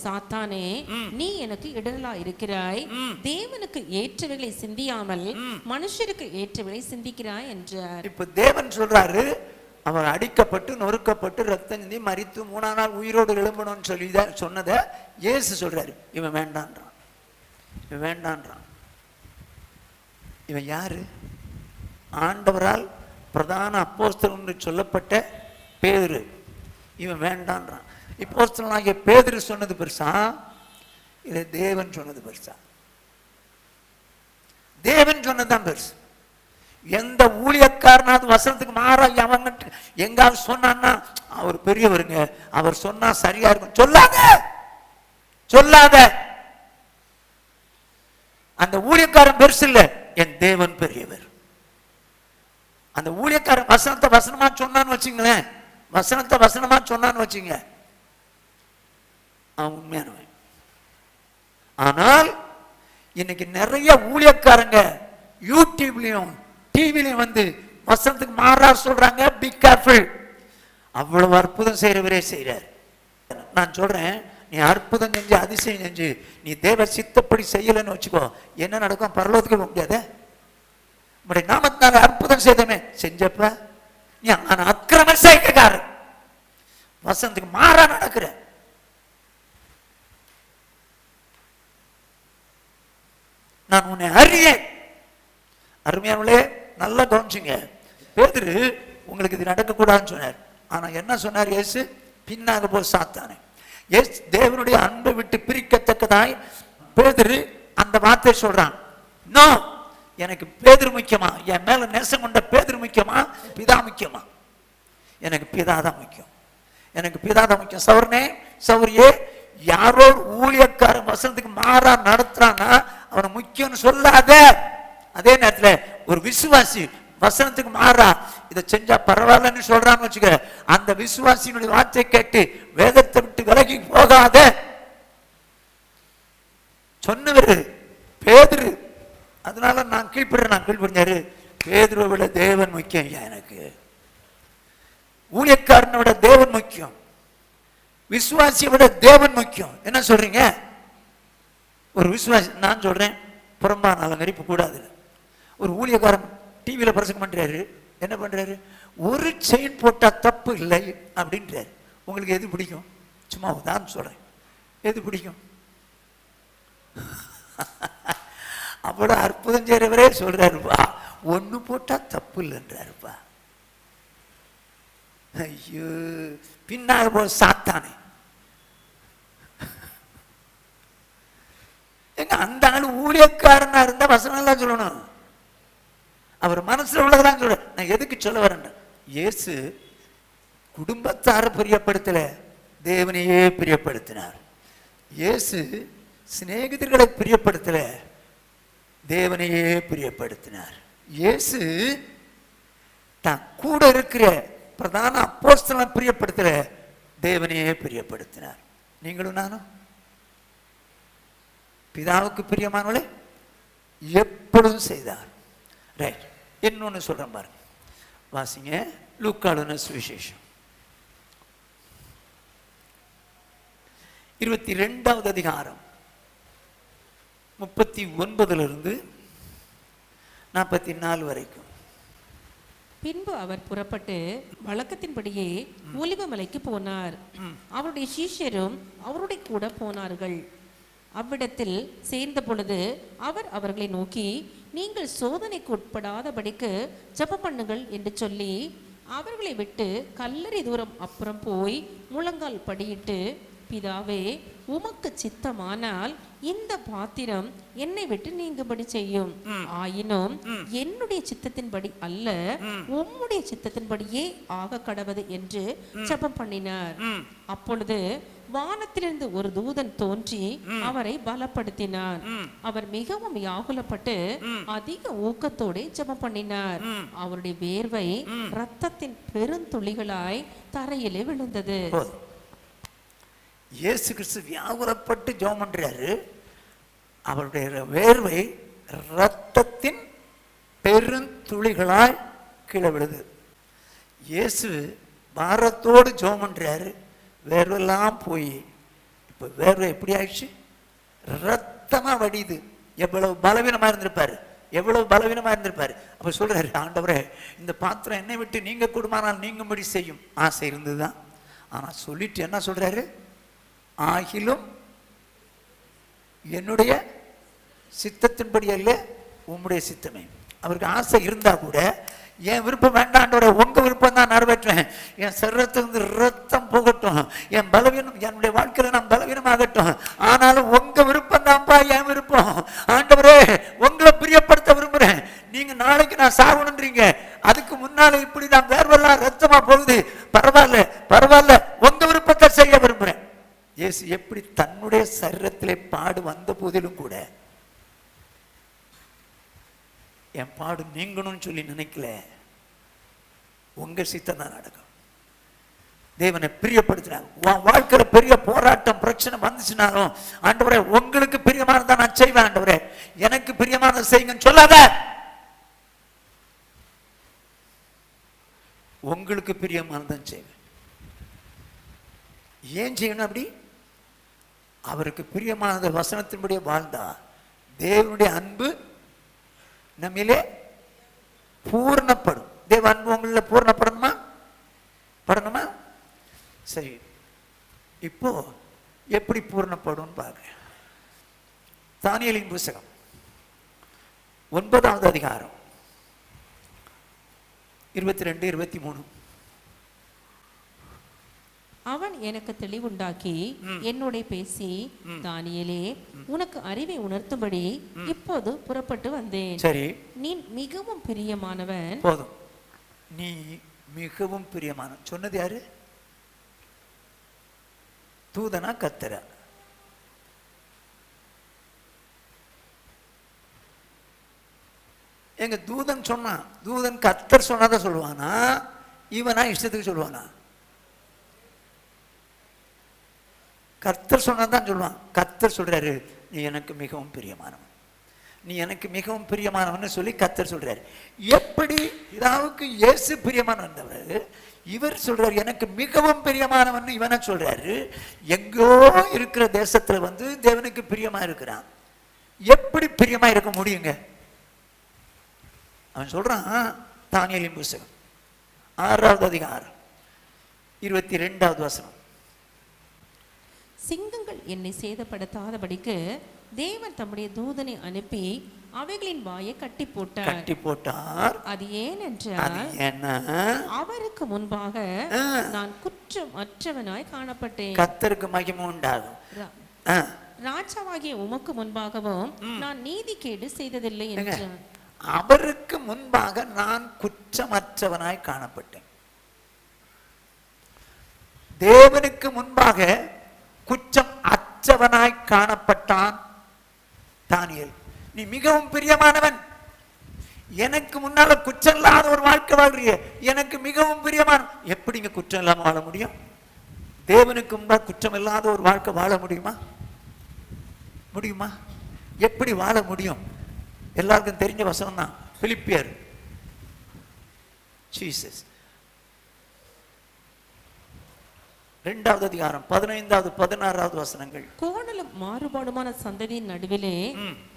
சாத்தானே, நீ எனக்கு இடரலா இருக்கிறாய். தேவனுக்கு ஏற்றவைகளை சிந்தியாமல் மனுஷருக்கு ஏற்றவைகளை சிந்திக்கிறாய் என்றார். இப்ப தேவன் சொல்றாரு, அவர் அடிக்கப்பட்டு நொறுக்கப்பட்டு ரத்தம் சிந்தி மரித்து 3ஆம் நாள் உயிரோடு எழும்பணும்னு சொல்லி சொன்னதை இயேசு சொல்றாரு. இவன் வேண்டான்றான், இவன் வேண்டான்றான். இவன் யாரு? ஆண்டவரால் பிரதான அப்போஸ்தலன் என்று சொல்லப்பட்ட பேதுரு. இவன் வேண்டான்றான். அப்போஸ்தலனாகிய பேதுரு சொன்னது பெருசா, இதை தேவன் சொன்னது பெருசா? தேவன் சொன்னதுதான் பெருசு. எந்த ஊழியக்காரனாவது வசனத்துக்கு மாறா அவங்க எங்காவது சொன்னான்னா, அவர் பெரியவருங்க, அவர் சொன்னா சரியா இருக்கும், சொல்லாத சொல்லாத. அந்த ஊழியக்காரன் பெருசு இல்ல, என் தேவன் பெரியவர். அந்த ஊழியக்காரன் வசனத்தை வசனமா சொன்னான்னு வச்சுங்களேன், வசனத்தை வசனமா சொன்னான்னு வச்சுங்க, அவன் உண்மையானவன். ஆனால் இன்னைக்கு நிறைய ஊழியக்காரங்க யூடியூப்லயும் டிவிலையும் வந்து வசனத்துக்கு மாறா சொல்றாங்க. Be careful. அவ்வளவு அற்புதம் செய்யறவரே செய்யறார். நான் சொல்றேன், நீ அற்புதம் செஞ்சு அதிசயம் செஞ்சு நீ தேவ சித்தப்படி செய்யலன்னு வச்சுக்கோ, என்ன நடக்கும்? பரலோகத்துக்கு போக முடியாத. நாமத்தினால அற்புதம் செய்தமே செஞ்சப்ப நீ அக்கிரம செய்யக்காரன், வசனத்துக்கு மாறா நடக்கிற. நான் உன்னை அறியேன். அருமையானவர்களே, நல்லா கவனிச்சுங்க. பேதுரு உங்களுக்கு இது நடக்கக்கூடாதுன்னு சொன்னார். ஆனா என்ன சொன்னார் இயேசு? பின்னாக போ சாத்தானே. தேவனுடைய அன்பை விட்டு பிரிக்கத்தக்கதாய் பேதுரு அந்த வார்த்தை சொல்றான். நோ, எனக்கு பேதுரு முக்கியமா? என் மேல நேசம் கொண்ட பேதுரு முக்கியமா? பிதா முக்கியமா? எனக்கு பிதாதான் முக்கியம், எனக்கு பிதாதான் முக்கியம். சௌரனே சௌரியே, யாரோ ஊழியக்கார வசனத்துக்கு மாறா நடத்துறான்னா அவனை முக்கியம்னு சொல்லாத. அதே நேரத்துல ஒரு விசுவாசி வசனத்துக்கு மாறா இதை செஞ்சா பரவாயில்லன்னு சொல்றான்னு வச்சுக்க, அந்த விசுவாசியினுடைய வார்த்தை கேட்டு வேதத்தை விட்டு விலகி போகாத. சொன்னவர் பேதுரு. அதனால நான் கீழ்படிஞ்சாரு. பேதுருவை விட தேவன் முக்கியம். எனக்கு ஊழியக்காரனை விட தேவன் முக்கியம், விசுவாசியை விட தேவன் முக்கியம். என்ன சொல்றீங்க? ஒரு விசுவாசி, நான் சொல்றேன், புறம்பான அலங்கரிப்பு கூடாது. ஒரு ஊழியக்காரன் டிவியில பிரசங்கம் பண்றாரு, என்ன பண்றாரு? ஒரு செயின் போட்டா தப்பு இல்லை அப்படின்றாரு. உங்களுக்கு எது பிடிக்கும்? சும்மா உதாரணம் சொல்றேன், எது பிடிக்கும்? அவ்வளோ அற்புதம் செய்யறவரே சொல்றாருப்பா, ஒண்ணு போட்டா தப்பு இல்லைன்றாருப்பா. ஐயோ, பின்னாக போ சாத்தானே. எங்க அந்த ஆளு ஊழியக்காரனா இருந்தா வசனம் எல்லாம் சொல்லணும், அவர் மனசுல உள்ளதான் சொல்ற. நான் எதுக்கு சொல்ல வரேன்? இயேசு குடும்பத்தார பிரியப்படுத்தல, தேவனையே பிரியப்படுத்தினார். இயேசு சிநேகிதர்களை பிரியப்படுத்தல, தேவனையே பிரியப்படுத்தினார். இயேசு தான் கூட இருக்கிற பிரதான அப்போஸ்தலனை பிரியப்படுத்தல, தேவனையே பிரியப்படுத்தினார். நீங்களும் நானும் பிதாவுக்கு பிரியமானவளே எப்பொழுதும் செய்தார். ரைட். இன்னொன்னு சொல்றேன் பாருங்க, வாசிங்க. லூக்காளுன சுவிசேஷம் 22வது அதிகாரம் 39 44 வரைக்கும். பின்பு அவர் புறப்பட்டு வழக்கத்தின்படியே ஒலிவமலைக்கு போனார். அவருடைய சீஷரும் அவருடைய கூட போனார்கள். அவ்விடத்தில் சேர்ந்த பொழுது அவர் அவர்களை நோக்கி, நீங்கள் சோதனைக்கு உட்படாதபடிக்கு ஜெபம் பண்ணுங்கள் என்று சொல்லி அவர்களை விட்டு கல்லறை தூரம் அப்புறம் போய் முழங்கால் படியிட்டு, பிதாவே, உமக்கு சித்தமானால் இந்த பாத்திரம் என்னை விட்டு நீங்கும்படி செய்யும். ஆயினும் என்னுடைய சித்தத்தின்படி அல்ல, உம்முடைய சித்தத்தின்படியே ஆக கடவது என்று ஜெபம் பண்ணினார். அப்பொழுது வானத்திலிருந்து ஒரு தூதன் தோன்றி அவரை பலப்படுத்தினார். அவர் மிகவும் வியாகுலப்பட்டு அதிக ஊக்கத்தோடு ஜெபம் பண்ணினார். அவருடைய வேர்வை இரத்தத்தின் பெருந்துளிகளாய் தரையிலே விழுந்தது. இயேசு கிறிஸ்து வியாகுலப்பட்டு ஜெபம் பண்றாரு. அவருடைய வேர்வை இரத்தத்தின் பெருந்துளிகளாய் கீழே விழுது. இயேசு பாரத்தோடு ஜெபம் பண்றாரு, வேர்வெல்லாம் போய் இப்போ வேர்வை எப்படி ஆயிடுச்சு? ரத்தமா வடியுது. எவ்வளவு பலவீனமா இருந்திருப்பாரு, எவ்வளவு பலவீனமா இருந்திருப்பாரு. அப்ப சொல்றாரு, ஆண்டவரே இந்த பாத்திரம் என்னை விட்டு நீங்க கூடுமானால் நீங்கும்படி செய்யும். ஆசை இருந்ததுதான். ஆனா சொல்லிட்டு என்ன சொல்றாரு? ஆகிலும் என்னுடைய சித்தத்தின்படி அல்ல, உம்முடைய சித்தமே. அவருக்கு ஆசை இருந்தா கூட, என் விருப்பம் வேண்டாண்டவரை, உங்க விருப்பம் தான் நிறைவேற்றுவேன். என் சரீரத்திலிருந்து ரத்தம் போகட்டும், என் பலவீனம், என்னுடைய வாழ்க்கையில நான் பலவீனமாகட்டும், ஆனாலும் உங்க விருப்பம் தான்ப்பா என் விருப்பம். ஆண்டவரே உங்களை பிரியப்படுத்த விரும்புறேன். நீங்க நாளைக்கு நான் சாகணுன்றீங்க, அதுக்கு முன்னால இப்படி நான் வேர்வெல்லாம் ரத்தமா போகுது, பரவாயில்ல பரவாயில்ல, உங்க விருப்பத்தை செய்ய விரும்புறேன். இயேசு எப்படி தன்னுடைய சரீரத்திலே பாடு வந்த போதிலும் கூட என் பாடு நீங்கணும்னு சொல்லி நினைக்கல, உங்க சித்தம் தான் நடக்கும். தேவனை பிரியப்படுத்தினாங்க. உன் வாழ்க்கையில பெரிய போராட்டம் பிரச்சனை வந்துச்சுனாலும், ஆண்டவரே உங்களுக்கு பிரியமானதான் நான் செய்வேன், ஆண்டவரே எனக்கு பிரியமானதை செய்யுங்கன்னு சொல்லாத. உங்களுக்கு பிரியமானதான் செய்வேன். ஏன் செய்யணும் அப்படி? அவருக்கு பிரியமானது வசனத்தின்படியே வாழ்ந்தா தேவனுடைய அன்பு நம்மிலே பூர்ணப்படும். தேவ அன்பு உங்கள பூர்ணப்படணுமா? படணுமா? சரி, இப்போ எப்படி பூர்ணப்படும் பாருங்க. தானியேலின் புத்தகம் 9வது அதிகாரம் 22, 23. அவன் எனக்கு தெளிவுண்டாக்கி என்னோட பேசி, தானியேலே உனக்கு அறிவை உணர்த்தும்படி இப்போது புறப்பட்டு வந்தேன். சரி, நீ மிகவும் பிரியமானவன். போதும். நீ மிகவும் பிரியமானவன் சொன்னது யாரு? தூதனா கர்த்தரா? எங்க தூதன் சொன்னான். தூதன் கர்த்தர் சொன்னதை சொல்லுவானா, இவனா இஷ்டத்துக்கு சொல்லுவானா? கர்த்தர் சொன்னதான் சொல்லுவான். கர்த்தர் சொல்றாரு, நீ எனக்கு மிகவும் பிரியமானவன், நீ எனக்கு மிகவும் பிரியமானவன் சொல்லி கர்த்தர் சொல்றாரு. எப்படி பிதாவுக்கு இயேசு பிரியமானவன், இவர் சொல்றாரு எனக்கு மிகவும் பிரியமானவன் இவனை சொல்றாரு. எங்கோ இருக்கிற தேசத்துல வந்து தேவனுக்கு பிரியமா இருக்கிறான். எப்படி பிரியமா இருக்க முடியுங்க? அவன் சொல்றான், தானியேலின் புத்தகம் 6வது அதிகாரம் 22வது வசனம். சிங்கங்கள் என்னை சேதப்படுத்தாதபடிக்கு தேவன் தம்முடைய தூதனை அனுப்பி அவைகளின் வாயை கட்டி போட்டார். அது ஏனென்றால் அவருக்கு முன்பாக நான் குற்றமற்றவனாய் காணப்பட்டேன். கர்த்தருக்கு மகிமை உண்டாகும். ராஜாவாகிய உமக்கு முன்பாகவும் நான் நீதிகேடு செய்ததில்லை என்றான். அவருக்கு முன்பாக நான் குற்றமற்றவனாய் காணப்பட்டேன். தேவனுக்கு முன்பாக குற்றம் அற்றவனாய் காணப்பட்டான் தானியேல். நீ மிகவும் பிரியமானவன், எனக்கு முன்னால குற்றம் இல்லாத ஒரு வாழ்க்கை வாழ்றிய, எனக்கு மிகவும் பிரியமான. எப்படிங்க குற்றம் இல்லாம வாழ முடியும்? தேவனுக்கு முன்பாக குற்றம் இல்லாத ஒரு வாழ்க்கை வாழ முடியுமா? முடியுமா? எப்படி வாழ முடியும்? எல்லாருக்கும் தெரிஞ்ச வசனம் தான், பிலிப்பியர். ஜீசஸ் 2வது அதிகாரம் 15வது 16வது வசனங்கள். கோணலும் மாறுபாடுமான சந்ததியின் நடுவிலே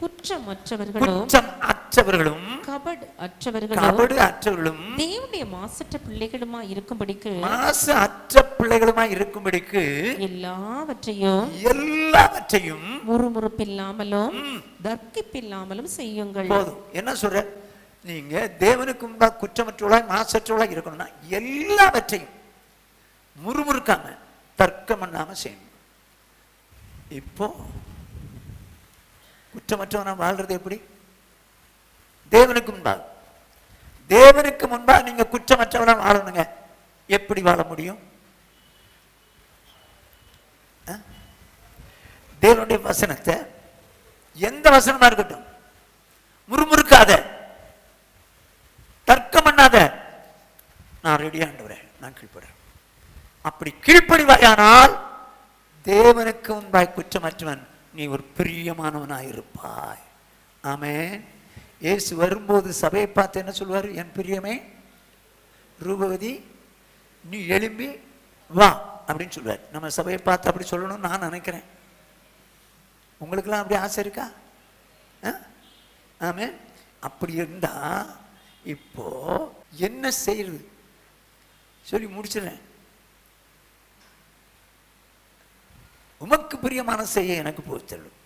குற்றமற்றவர்களும் கபடு அற்றவர்களும் தேவனுடைய மாசற்ற பிள்ளைகளுமா இருக்கும்படிக்கு எல்லாவற்றையும் முறுமுறுப்பில்லாமலும் தர்க்கிப்பில்லாமலும் செய்யுங்கள். போதும். என்ன சொல்ற? நீங்க தேவனுக்கு முன்பாக குற்றமற்றவளாய் மாசற்றவளாய் இருக்கணும்னா எல்லாவற்றையும் முறுமுறுக்காம தர்க்கம் பண்ணாம செய்யணும். இப்போ குற்றமற்றவனா வாழ்றது எப்படி? தேவனுக்கு முன்பாக நீங்க குற்றமற்றவனா வாழணுங்க. எப்படி வாழ முடியும்? தேவனுடைய வசனத்தை, எந்த வசனமா இருக்கட்டும், முறுமுறுக்காத, தர்க்கம் பண்ணாத. நான் ரெடி ஆண்டவரே, நான் கீழ்ப்படுறேன். அப்படி கீழ்ப்படிவாயானால் தேவனுக்கு முன்பாய் குற்றமற்றவன், நீ ஒரு பிரியமானவனாயிருப்பாய். ஆமென். இயேசு வரும்போது சபையை பார்த்து என்ன சொல்வார்? என் பிரியமே ரூபவதி நீ எழும்பி வா அப்படின்னு சொல்லுவார். நம்ம சபையை பார்த்து அப்படி சொல்லணும்னு நான் நினைக்கிறேன். உங்களுக்கெல்லாம் அப்படி ஆசை இருக்கா? ஆமே. அப்படி இருந்தா இப்போ என்ன செய்யறது சொல்லி முடிச்சிடறேன். உமக்கு பிரியமான செய்ய எனக்கு போச்சல்லும்.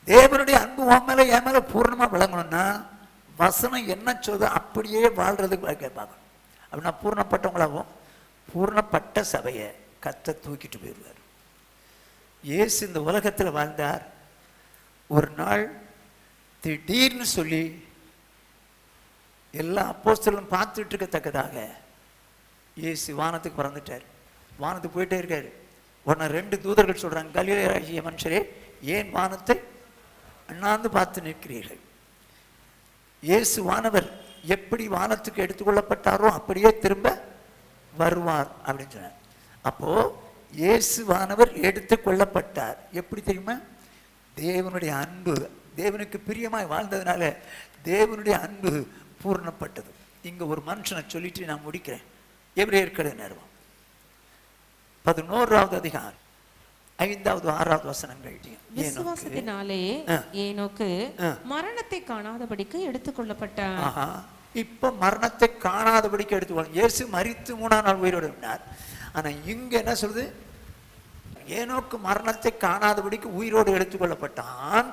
தேவனுடைய அன்பு உன் மேல என் மேல பூர்ணமா விளங்கணும்னா வசனம் என்ன சொல்றது அப்படியே வாழ்றதுக்கு கேட்பாங்க. அப்படின்னா பூர்ணப்பட்டவங்களாகவும் பூர்ணப்பட்ட சபையை கத்த தூக்கிட்டு போயிடுவார். இயேசு இந்த உலகத்தில் வாழ்ந்தார். ஒரு நாள் திடீர்னு சொல்லி எல்லா அப்போஸ்தலரும் பார்த்துட்டு இருக்கத்தக்கதாக இயேசு வானத்துக்கு பறந்துட்டார். வானத்துக்கு போயிட்டே இருக்காரு. உடனே 2 தூதர்கள் சொல்றாங்க, கலிலேயராகிய மனுஷரே, ஏன் வானத்தை அண்ணாந்து பார்த்து நிற்கிறீர்கள்? இயேசு வானவர் எப்படி வானத்துக்கு எடுத்துக்கொள்ளப்பட்டாரோ அப்படியே திரும்ப வருவார் அப்படின்னு சொன்னார். அப்போ இயேசு வானவர் எடுத்துக்கொள்ளப்பட்டார். எப்படி தெரியுமா? தேவனுடைய அன்பு, தேவனுக்கு பிரியமாய் வாழ்ந்ததுனால தேவனுடைய அன்பு பூர்ணப்பட்டது. இங்க ஒரு மனுஷனை சொல்லிட்டு நான் முடிக்கிறேன். எபிரேயர் நேரம் 11வது அதிகாரம் 5வது 6வது வசனங்கள். விசுவாசத்தினாலே ஏனோக்கு மரணத்தை காணாதபடிக்கு எடுத்துக்கொள்ளப்பட்டார். இப்ப மரணத்தை காணாதபடிக்கு எடுத்துக்கொள்ள இயேசு மரித்து 3ஆம் நாள் உயிரோடு இருந்தார். ஆனா இங்க என்ன சொல்லுது? ஏனோக்கு மரணத்தை காணாதபடிக்கு உயிரோடு எடுத்துக்கொள்ளப்பட்டான்.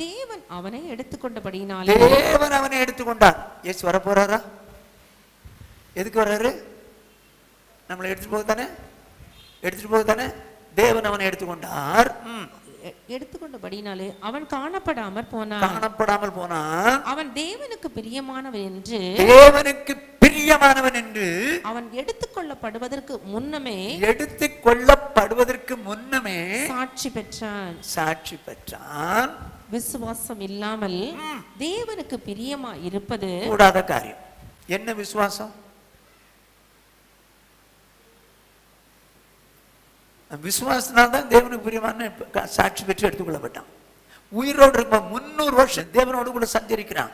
தேவன் அவனை எடுத்துக்கொண்டபடியினாலே, தேவன் அவனை எடுத்துக்கொண்டார். இயேசு வர போறாரா? எதுக்கு வர்றாரு? நம்மளை எடுத்துட்டு போக தானே தேவன் அவனை எடுத்துக்கொண்டார். எடுத்துக்கொண்டபடினாலே அவன் காணப்படாமல் போனான். அவன் தேவனுக்கு பிரியமானவன் என்று அவன் எடுத்துக்கொள்ளப்படுவதற்கு முன்னமே சாட்சி பெற்றான். விசுவாசம் இல்லாமல் தேவனுக்கு பிரியமா இருப்பது கூடாத காரியம். என்ன விசுவாசம்? விசுவாசத்தினால்தான் தேவனுக்கு பிரியமான சாட்சி பெற்று எடுத்துக்கொள்ளப்பட்டான். உயிரோடு இருக்கும் 300 வருஷம் தேவனோடு கூட சஞ்சரிக்கிறான்.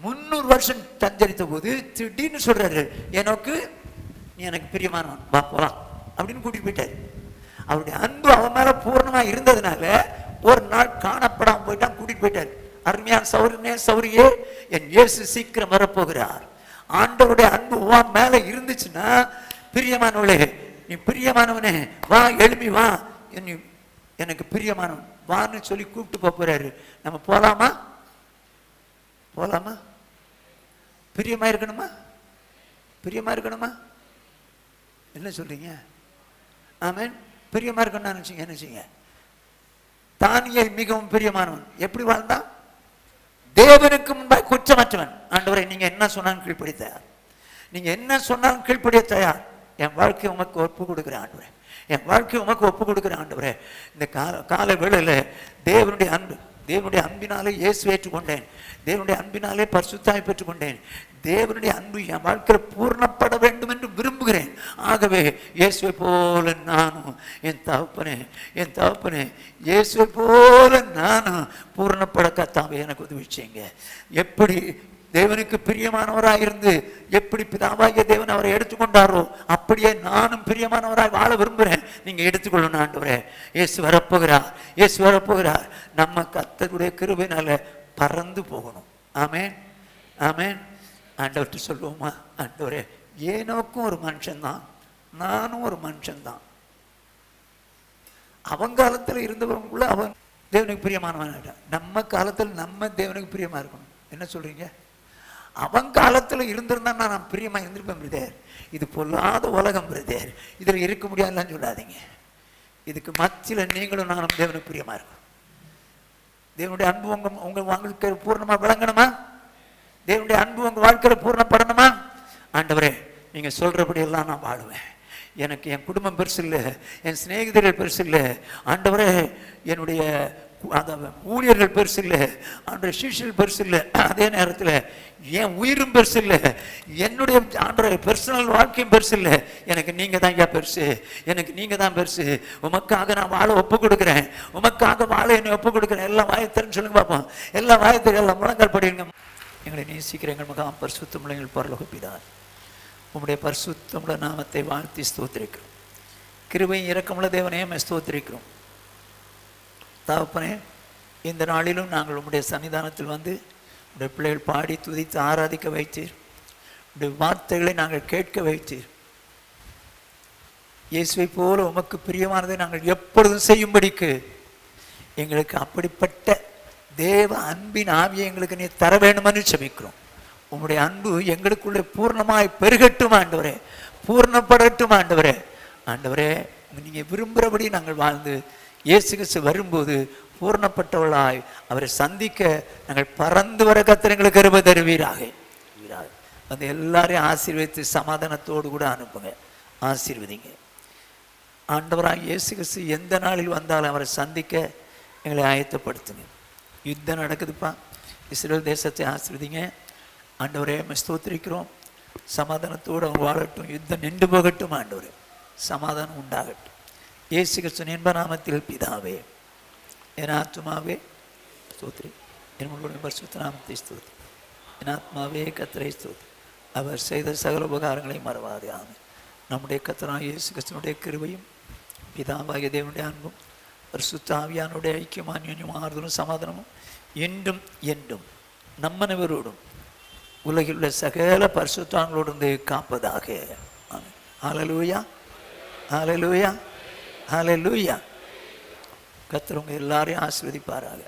300 வருஷம் சஞ்சரித்த போது திடீர்னு சொல்றாரு, எனக்கு நீ எனக்கு பிரியமானவன், வா போலாம் அப்படின்னு கூட்டிட்டு போயிட்டாரு. அவருடைய அன்பு அவன் மேல பூர்ணமா இருந்ததுனால ஒரு நாள் காணப்படாம போயிட்டான், கூட்டிட்டு போயிட்டாரு. அருமையான சௌரியே, என் இயேசு சீக்கிரம் வரப்போகிறார். ஆண்டவருடைய அன்பு உன் மேல இருந்துச்சுன்னா, பிரியமானவளே, நீ பிரியமானவனே வா, எழுப்பி வா, எனக்கு பிரியமானவன் வான்னு சொல்லி கூப்பிட்டு போறாரு. நம்ம போலாமா? பிரியமா இருக்கணுமா? என்ன சொல்றீங்க? ஆமென். பிரியமா இருக்கணும்னு நினைச்சீங்க. தானியேல் மிகவும் பிரியமானவன். எப்படி வாழ்ந்தான்? தேவனுக்கு முன்பாக குற்றமற்றவன். ஆண்டவரே, நீங்க என்ன சொன்னாலும் கீழ்ப்படிய தயார். நீங்க என்ன சொன்னாலும் கீழ்ப்படிய தயார். என் வாழ்க்கையை உமக்கு ஒப்பு கொடுக்குறேன் ஆண்டவரே, என் வாழ்க்கையை உமக்கு ஒப்பு கொடுக்குறேன் ஆண்டவரே. இந்த கால வேளையில தேவனுடைய அன்பினாலே இயேசு ஏற்றுக்கொண்டேன். தேவனுடைய அன்பினாலே பரிசுத்தாய் பெற்றுக்கொண்டேன். தேவனுடைய அன்பு என் வாழ்க்கையில் பூர்ணப்பட வேண்டும் என்று விரும்புகிறேன். ஆகவே இயேசுவை போல நானும் என் தகப்பனே இயேசுவை போல நானும் பூர்ணப்பட கர்த்தாவே எனக்கு உதவி செய்யுங்க. எப்படி தேவனுக்கு பிரியமானவராய் இருந்து எப்படி பிதாவாகிய தேவன் அவரை எடுத்துக்கொண்டாரோ அப்படியே நானும் பிரியமானவராய் வாழ விரும்புகிறேன். நீங்க எடுத்துக்கொள்ளணும் ஆண்டவரே. இயேசு வரப்போகிறார். நம்ம கர்த்தருடைய கிருபையினால பறந்து போகணும். ஆமென். ஆண்டவர்கிட்ட சொல்லுவோமா? ஆண்டவரே, ஏனோக்கும் ஒரு மனுஷன்தான், நானும் ஒரு மனுஷன்தான். அவன் காலத்துல இருந்தவங்களுக்குள்ள அவன் தேவனுக்கு பிரியமானவன். நம்ம காலத்துல நம்ம தேவனுக்கு பிரியமா இருக்கணும். என்ன சொல்றீங்க? அவன் காலத்துல இருந்திருந்தா நான் பிரியமா இருந்திருப்பேன் பிரதேர். இது பொல்லாத உலகம் பிரதேர், இதுல இருக்க முடியாதுன்னு சொல்லாதீங்க. இதுக்கு மத்தியில நீங்களும் நானும் தேவனுக்கு பிரியமா இருக்கும். தேவனுடைய அன்பு உங்க வாழ்க்கை பூர்ணமா விளங்கணுமா? தேவனுடைய அன்பு உங்க வாழ்க்கையில பூர்ணப்படணுமா? ஆண்டவரே, நீங்க சொல்றபடி எல்லாம் நான் வாழுவேன். எனக்கு என் குடும்பம் பெருசு இல்லை, என் சிநேகிதர்கள் பெருசு இல்லை ஆண்டவரே, என்னுடைய ஊழியர்கள் பெருசு இல்லை ஆண்டவரே, சிஷ்யர்கள் பெருசு இல்லை, அதே நேரத்தில் என் உயிரும் பெருசு இல்லை, என்னுடைய ஆண்டவரே பர்சனல் வாழ்க்கையும் பெருசு இல்லை. எனக்கு நீங்க தான் ஐயா பெருசு, எனக்கு நீங்க தான் பெருசு. உமக்காக நான் வாழ ஒப்பு கொடுக்குறேன், உமக்காக வாழ என்னை ஒப்பு கொடுக்குறேன். எல்லாம் வாயத்திறன்னு சொல்லுங்க பார்ப்போம். எல்லாம் வாயத்திற்கு எல்லாம் முழங்கால் படிங்க. எங்களை நேசிக்கிற எங்கள் மகா பரிசுத்தமுள்ள எங்கள் பரலோக பிதாவே, உம்முடைய பரிசுத்தமுள்ள நாமத்தை வாழ்த்தி ஸ்தோத்திரிக்கிறோம். கிருபை இரக்கமுள்ள தேவனே உம்மை ஸ்தோத்திரிக்கிறோம். தகப்பனே, இந்த நாளிலும் நாங்கள் உம்முடைய சன்னிதானத்தில் வந்து உடைய பிள்ளைகள் பாடி துதித்து ஆராதிக்க வைத்தீர். உடைய வார்த்தைகளை நாங்கள் கேட்க வைத்தீர். இயேசுவை போல உமக்கு பிரியமானதை நாங்கள் எப்பொழுதும் செய்யும்படிக்கு எங்களுக்கு அப்படிப்பட்ட தேவ அன்பின் ஆவியை எங்களுக்கு நீ தர வேண்டுமென்று செபிக்கிறோம். உம்முடைய அன்பு எங்களுக்குள்ளே பூர்ணமாய் பெருகட்டும் ஆண்டவரே, பூர்ணப்படட்டும் ஆண்டவரே. ஆண்டவரே, நீங்கள் விரும்புகிறபடி நாங்கள் வாழ்ந்து இயேசு கிறிஸ்து வரும்போது பூர்ணப்பட்டவளாய் அவரை சந்திக்க நாங்கள் பறந்து வர கர்த்தர் எங்களுக்கு கிருபை தருவீராக. வந்து எல்லாரையும் ஆசீர்வதித்து சமாதானத்தோடு கூட அனுப்புங்க, ஆசீர்வதிங்க. ஆண்டவராக இயேசு கிறிஸ்து எந்த நாளில் வந்தாலும் அவரை சந்திக்க எங்களை ஆயத்தப்படுத்துங்க. யுத்தம் நடக்குதுப்பா, இஸ்ரேல் தேசத்தை ஆசீர்வதிங்க. ஆண்டவரே ஸ்தோத்திரிக்கிறோம். சமாதானத்தோடு அவங்க வாழட்டும், யுத்தம் நின்று போகட்டும் ஆண்டவரே, சமாதானம் உண்டாகட்டும். இயேசு கிறிஸ்து என்ப நாமத்தில் பிதாவே. என் ஆத்மாவே ஸ்தோத்திரி, என்னுடைய பரிசுத்த நாமத்தை ஸ்தோத்திரி. என் ஆத்மாவே கர்த்தரை ஸ்தோத்திரி, அவர் செய்த சகல உபகாரங்களை மறவாதே. ஆமென். நம்முடைய கர்த்தராகிய இயேசு கிறிஸ்துவினுடைய கிருபையும் பிதாவாகிய தேவனுடைய அன்பும் பரிசுத்த ஆவியானுடைய ஐக்கியமான அந்யோன்யமும் ஆறுதலும் சமாதானமும் என்றும் என்றும் நம்மனவரோடும் உலகில் உள்ள சகல பரிசுத்தவான்களோடு காப்பதாக. ஆமென். ஹல்லேலூயா, ஹல்லேலூயா, ஹல்லேலூயா. கர்த்தர் உங்க எல்லாரையும் ஆசீர்வதிப்பாராக.